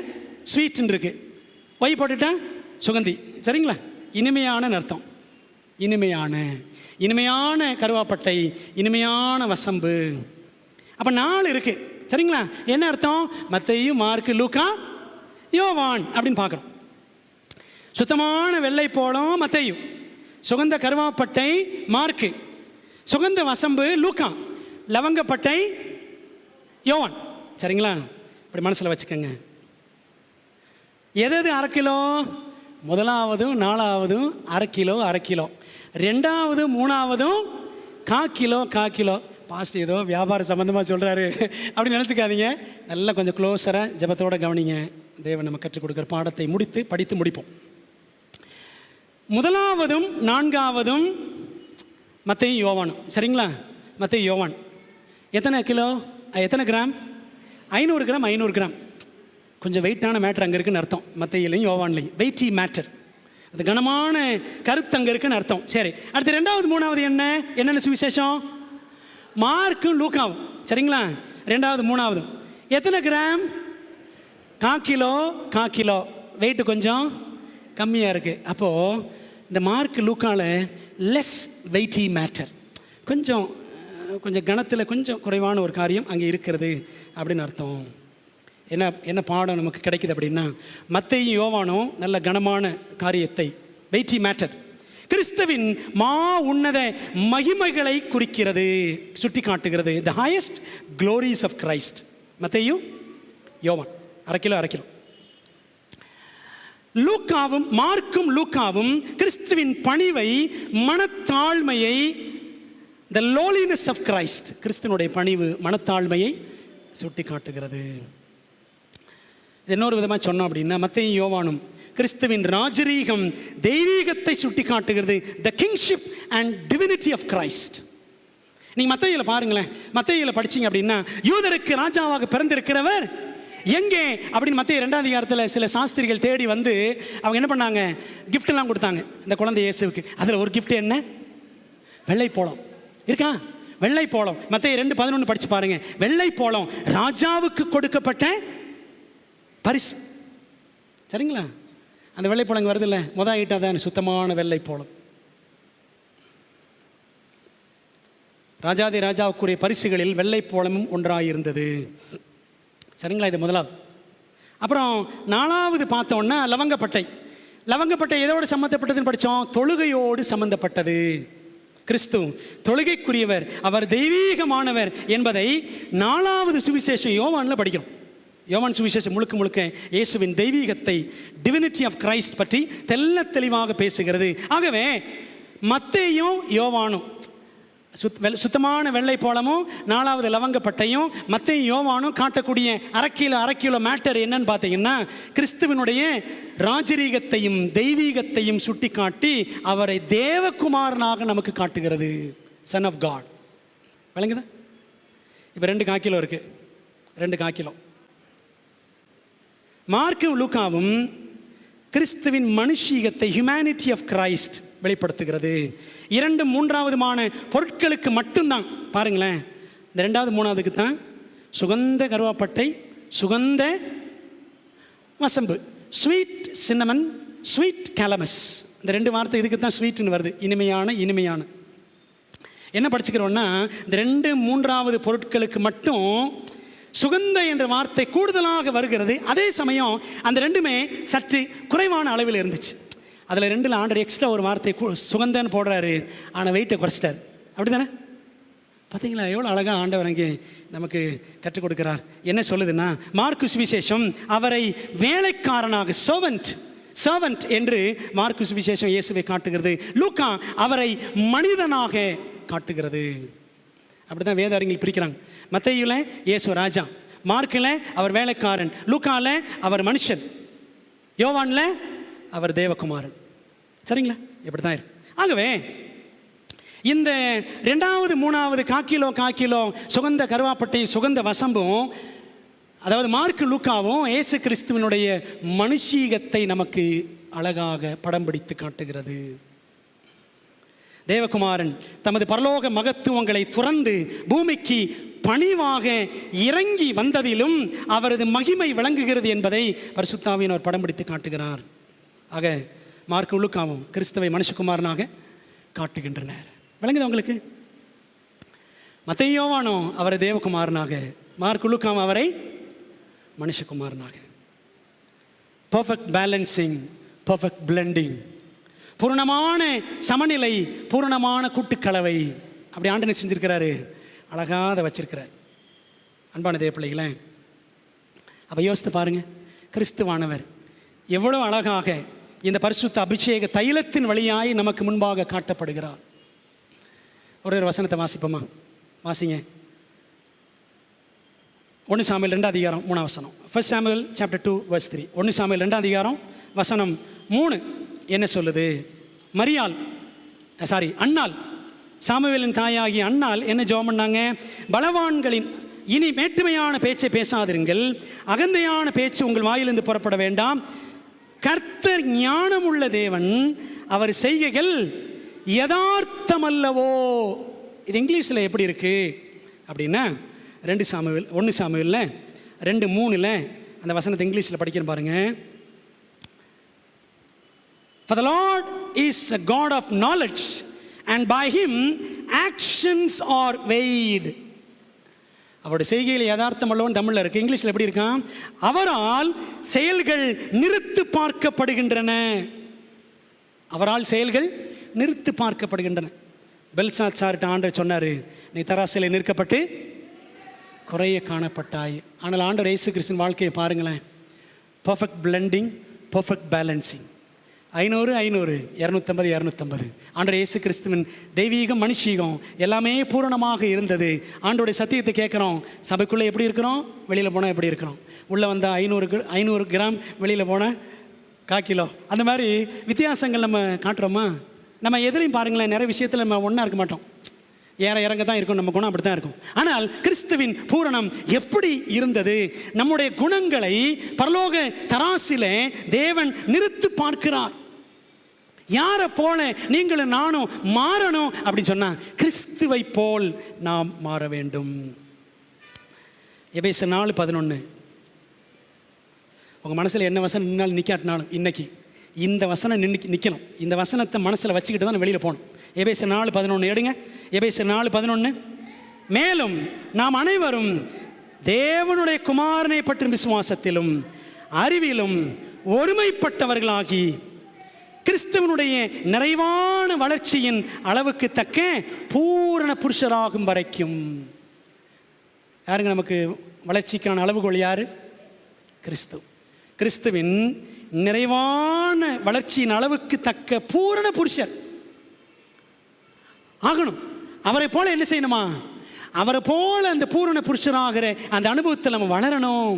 ஸ்வீட்னு இருக்கு, ஒய் போட்டுட்டா சுகந்தி, சரிங்களா? இனிமையான அர்த்தம். இனிமையான கருவாப்பட்டை, இனிமையான வசம்பு. அப்போ 4 இருக்கு, சரிங்களா? என்ன அர்த்தம்? மத்தேயு, மார்க்கு, லூக்கா, யோவான் அப்படின்னு பார்க்குறோம். சுத்தமான வெள்ளை போளம் மத்தேயு, சுகந்த கருவாப்பட்டை மார்க்கு, சுகந்த வசம்பு லூக்கா, லவங்கப்பட்டை யோவான், சரிங்களா? இப்படி மனசில் வச்சுக்கோங்க. எது 1/2 கிலோ? முதலாவதும் 4வதும் 1/2 கிலோ 1/2 கிலோ, 2வது 3வதும் 1/4 கிலோ. பாஸ்ட் ஏதோ வியாபார சம்பந்தமாக சொல்கிறாரு அப்படின்னு நினச்சிக்காதீங்க. நல்லா கொஞ்சம் க்ளோஸராக ஜெபத்தோடு கவனிங்க. தேவன் நம்ம கற்றுக் கொடுக்குற பாடத்தை படித்து முடிப்போம். முதலாவதும் 4வதும் மத்தேயு யோவானும், சரிங்களா? மத்தேயு யோவான் எத்தனை கிலோ, எத்தனை கிராம்? 500 கிராம். 500 கிராம் கொஞ்சம் வெயிட்டான மேட்டர் அங்கே இருக்குன்னு அர்த்தம். மத்தேயுலையும் யோவான்லையும் வெயிட்டி மேட்டர், அது கனமான கருத்து அங்கே இருக்குன்னு அர்த்தம். சரி, அடுத்து 2வது 3வது என்னென்ன சுவிசேஷம்? மார்க்கும் லூக்காவும், சரிங்களா? 2வது 3வது எத்தனை கிராம்? 1/4 கிலோ, வெயிட்டு கொஞ்சம் கம்மியாக இருக்குது. அப்போது இந்த மார்க் லூக்காவில் லெஸ் வெயிட்டி மேட்டர், கொஞ்சம் கணத்தில் கொஞ்சம் குறைவான ஒரு காரியம் அங்கே இருக்கிறது அப்படின்னு அர்த்தம். என்ன பாடம் நமக்கு கிடைக்குது அப்படின்னா, மத்தேயு யோவானும் நல்ல கனமான காரியத்தை, வெயிட்டி மேட்டர், கிறிஸ்துவின் உன்னத மகிமைகளை குறிக்கிறது, சுட்டி காட்டுகிறது. The highest glories of Christ. மத்தேயு யோவான் 1/2 கிலோ. லூக்காவும் மார்க்கும் லூக்காவும் கிறிஸ்துவின் பணிவை, மனத்தாழ்மையை, த லோலினஸ் ஆஃப் கிரைஸ்ட், கிறிஸ்துவனுடைய பணிவு மனத்தாழ்மையை சுட்டி காட்டுகிறது. இன்னொரு விதமாக சொன்னோம் அப்படின்னா, மத்தேயு யோவானும் கிறிஸ்துவின் ராஜரீகம், தெய்வீகத்தை சுட்டி காட்டுகிறது. The kingship and divinity of Christ. நீங்கள் மத்தேயுல பாருங்களேன், மத்தேயுல படிச்சீங்க அப்படின்னா, யூதருக்கு ராஜாவாக பிறந்திருக்கிறவர் எங்கே அப்படின்னு மத்தேயு 2ஆம் அதிகாரத்தில் சில சாஸ்திரிகள் தேடி வந்து அவங்க என்ன பண்ணாங்க? கிஃப்ட்லாம் கொடுத்தாங்க இந்த குழந்தை இயேசுவுக்கு. அதில் ஒரு கிஃப்ட் என்ன? வெள்ளை போளம் இருக்கா? வெள்ளை போளம். மத்தேயு 2:11 படிச்சு பாருங்க. வெள்ளை போளம் ராஜாவுக்கு கொடுக்கப்பட்ட பரிசு, சரிங்களா? அந்த வெள்ளை போளம் வருது இல்லை, ஐட்டா தான் சுத்தமான வெள்ளை போளம். ராஜாதி ராஜாவுக்குரிய பரிசுகளில் வெள்ளை போளமும் ஒன்றாயிருந்தது, சரிங்களா? இது முதலாவது. அப்புறம் 4வது பார்த்தோன்னா லவங்கப்பட்டை எதோடு சம்மந்தப்பட்டதுன்னு படித்தோம்? தொழுகையோடு சம்மந்தப்பட்டது. கிறிஸ்து தொழுகைக்குரியவர், அவர் தெய்வீகமானவர் என்பதை 4வது சுவிசேஷம் யோவானில் படிக்கிறோம். யோவான் சுவிசேஷம் முழுக்க முழுக்க இயேசுவின் தெய்வீகத்தை, டிவினிட்டி ஆஃப் கிரைஸ்ட் பற்றி தெளிவாக பேசுகிறது. ஆகவே மத்தேயும் யோவானும் சுத்தமான வெள்ளை போலமும் 4வது லவங்கப்பட்டையும் மத்தேயும் யோவானும் காட்டக்கூடிய அரை கிலோ மேட்டர் என்னன்னு பார்த்தீங்கன்னா, கிறிஸ்துவனுடைய ராஜரீகத்தையும் தெய்வீகத்தையும் சுட்டி காட்டி அவரை தேவகுமாரனாக நமக்கு காட்டுகிறது. Son of God. விளங்குதா? இப்போ 2 காக்கிலோ இருக்கு, 2 காக்கிலோ. மார்க்கும் லூக்காவும் கிறிஸ்துவின் மனுஷீகத்தை, ஹியூமனிட்டி ஆஃப் கிரைஸ்ட் வெளிப்படுத்துகிறது. 2 3வதுமான பொருட்களுக்கு மட்டும்தான். பாருங்களேன், இந்த 2வது 3வதுக்கு தான் சுகந்த கருவாப்பட்டை, சுகந்த வசம்பு, ஸ்வீட் சின்னமன், ஸ்வீட் கேலமஸ். இந்த 2 வார்த்தை இதுக்கு தான் ஸ்வீட்னு வருது, இனிமையான. என்ன படிச்சுக்கிறோன்னா, இந்த 2 3வது பொருட்களுக்கு மட்டும் சுகந்த என்ற வார்த்தை கூடுதலாக வருகிறது. அதே சமயம் அந்த 2மே சற்று குறைவான அளவில் இருந்துச்சு. அதில் 2ல் ஆண்டர் எக்ஸ்ட்ரா ஒரு வார்த்தை சுகந்தன்னு போடுறாரு, ஆனால் வெயிட்டை குறைச்சிட்டார். அப்படி தானே? பார்த்தீங்களா எவ்வளோ அழகாக ஆண்டவர் அங்கே நமக்கு கற்றுக் கொடுக்கிறார். என்ன சொல்லுதுன்னா, மார்க்கு சுவிசேஷம் அவரை வேலைக்காரனாக, சர்வன்ட் என்று மார்க்கு சுவிசேஷம் இயேசுவை காட்டுகிறது. லூக்கா அவரை மனிதனாக காட்டுகிறது. அப்படி தான் வேத அறிஞர்கள் பிரிக்கிறாங்க. மத்தேயுல இயேசு ராஜா, மார்க்கில் அவர் வேலைக்காரன், லூக்கால அவர் மனுஷன், யோவான்ல அவர் தேவகுமாரன். சரிங்களா? இப்படி தான் இருக்கு. ஆகவே இந்த 2வது 3வது காக்கிலோ சுகந்த கருவாப்பட்டையும் சுகந்த வசம்பும், அதாவது மார்க்கு லூக்காவும் இயேசு கிறிஸ்துவனுடைய மனுஷீகத்தை நமக்கு அழகாக படம் பிடித்து காட்டுகிறது. தேவகுமாரன் தமது பரலோக மகத்துவங்களை துறந்து பூமிக்கு பணிவாக இறங்கி வந்ததிலும் அவரது மகிமை விளங்குகிறது என்பதை பரிசுத்த ஆவியானவர் படம் பிடித்து காட்டுகிறார். ஆக மார்க்கு லூக்காவும் கிறிஸ்துவை மனுஷகுமாரனாக காட்டுகின்றனர். விளங்குது உங்களுக்கு? மத்தேயு யோவானும் அவரை தேவகுமாரனாக, மார்க்கு லூக்காவும் அவரை மனுஷகுமாரனாக. பர்ஃபெக்ட் பேலன்சிங், பர்ஃபெக்ட் பிளெண்டிங், பூரணமான சமநிலை, பூரணமான கூட்டுக்கலவை. அப்படி ஆண்டனை செஞ்சிருக்கிறாரு, அழகாக அதை வச்சிருக்கிறார். அன்பான தேவ பிள்ளைகளே, அப்போ யோசித்து பாருங்க, கிறிஸ்துவானவர் எவ்வளோ அழகாக இந்த பரிசுத்த அபிஷேக தைலத்தின் வழியாய் நமக்கு முன்பாக காட்டப்படுகிறார். ஒரு வசனத்தை வாசிப்போமா? வாசிங்க. 1 சாமுவேல் 2 அதிகாரம் 3 வசனம். 1 சாமுவேல் சாப்டர் 2 verse 3. 1 சாமுவேல் 2 அதிகாரம் வசனம் 3 என்ன சொல்லுது? அன்னாள், சாமுவேலின் தாயாகிய அன்னாள் என்ன ஜெபம் பண்ணாங்க? பலவான்களின் இனி மேட்டுமையான பேச்சை பேசாதிருங்கள், அகந்தையான பேச்சு உங்கள் வாயிலிருந்து புறப்பட வேண்டாம். கர்த்தர் ஞானமுள்ள தேவன், அவர் செய்கைகள் யதார்த்தமல்லவோ. இது இங்கிலீஷில் எப்படி இருக்கு அப்படின்னா, 1 சாமுவேல்ல 2:3 அந்த வசனத்தை இங்கிலீஷில் படிக்கிறேன் பாருங்க. For the Lord is a God of knowledge, and by him actions are weighed. அவருடைய செய்கையில் யதார்த்தம் அல்லவன் தமிழில் இருக்கு. இங்கிலீஷில் எப்படி இருக்கான்? அவரால் செயல்கள் நிறுத்து பார்க்கப்படுகின்றன. அவரால் செயல்கள் நிறுத்து பார்க்கப்படுகின்றன. பெல்சாத் சார்ட்ட ஆண்டவர் சொன்னார், நீ தராசிலே நிற்கப்பட்டு குறைய காணப்பட்டாய். ஆனால் ஆண்டவர் இயேசு கிறிஸ்துவின் வாழ்க்கையை பாருங்களேன். Perfect blending, perfect balancing. 500 250 250. ஆண்டவர் இயேசு கிறிஸ்துவின் தெய்வீகம் மனுஷீகம் எல்லாமே பூரணமாக இருந்தது. ஆண்டோடைய சத்தியத்தை கேட்குறோம். சபைக்குள்ளே எப்படி இருக்கிறோம், வெளியில் போனால் எப்படி இருக்கிறோம். உள்ளே வந்தால் 500 கிராம், வெளியில் போனால் 1/4 கிலோ. அந்த மாதிரி வித்தியாசங்கள் நம்ம காட்டுறோமா? நம்ம எதுலையும் பாருங்களேன், நிறைய விஷயத்தில் நம்ம ஒன்றா இருக்க மாட்டோம். ஏற இறங்க தான் இருக்கும், நம்ம குணம் அப்படி தான் இருக்கும். ஆனால் கிறிஸ்துவின் பூரணம் எப்படி இருந்தது? நம்முடைய குணங்களை பரலோக தராசிலே தேவன் நிறுத்து பார்க்கிறார். யாரை போல நீங்களும் நானும் மாறணும் அப்படின்னு சொன்னா, கிறிஸ்துவை போல் நாம் மாற வேண்டும். எபேசியர் 4:11. உங்க மனசுல என்ன வசனம் நின்னாலும் நிக்காட்டினாலும் இன்னைக்கு இந்த வசனம் நிற்கணும். இந்த வசனத்தை மனசில் வச்சுக்கிட்டு தான் வெளியில் போகணும். எபேசியர் 4:11 எடுங்க. எபேசியர் 4:11. மேலும் நாம் அனைவரும் தேவனுடைய குமாரனை பற்றும் விசுவாசத்திலும் அறிவிலும் ஒருமைப்பட்டவர்களாகி கிறிஸ்துவனுடைய நிறைவான வளர்ச்சியின் அளவுக்கு தக்க பூரண புருஷராகும் வரைக்கும். யாருங்க நமக்கு வளர்ச்சிக்கான அளவுகோல்? யாரு? கிறிஸ்துவின் நிறைவான வளர்ச்சியின் அளவுக்கு தக்க பூரண புருஷர் ஆகணும். அவரை போல என்ன செய்யணுமா? அவரை போல அந்த பூரண புருஷனாகிற அந்த அனுபவத்தில் நம்ம வளரணும்.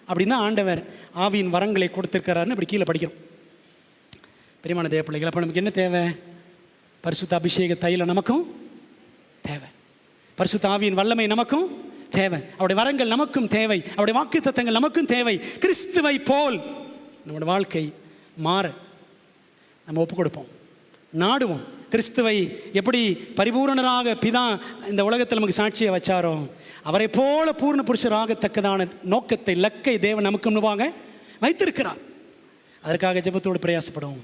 அப்படின்னு தான் ஆண்டவர் ஆவியின் வரங்களை கொடுத்திருக்கிறாருன்னு இப்படி கீழே படிக்கிறோம். பிரியமான தேவ பிள்ளைகள், அப்போ நமக்கு என்ன தேவை? பரிசுத்த அபிஷேக தைலம் நமக்கும் தேவை. பரிசுத்த ஆவியின் வல்லமை நமக்கும் தேவை. அவருடைய வரங்கள் நமக்கும் தேவை. அவருடைய வாக்குத்தத்தங்கள் நமக்கும் தேவை. கிறிஸ்துவை போல் நம்முடைய வாழ்க்கை மாற நம்ம ஒப்பு கொடுப்போம், நாடுவோம். கிறிஸ்துவை எப்படி பரிபூரணராக பிதா இந்த உலகத்தில் நமக்கு சாட்சியை வச்சாரோ, அவரை போல பூர்ண புருஷராகத்தக்கதான நோக்கத்தை, லக்கை தேவன் நமக்கு முன்பாக வைத்திருக்கிறார். அதற்காக ஜெபத்தோடு பிரயாசப்படுவோம்.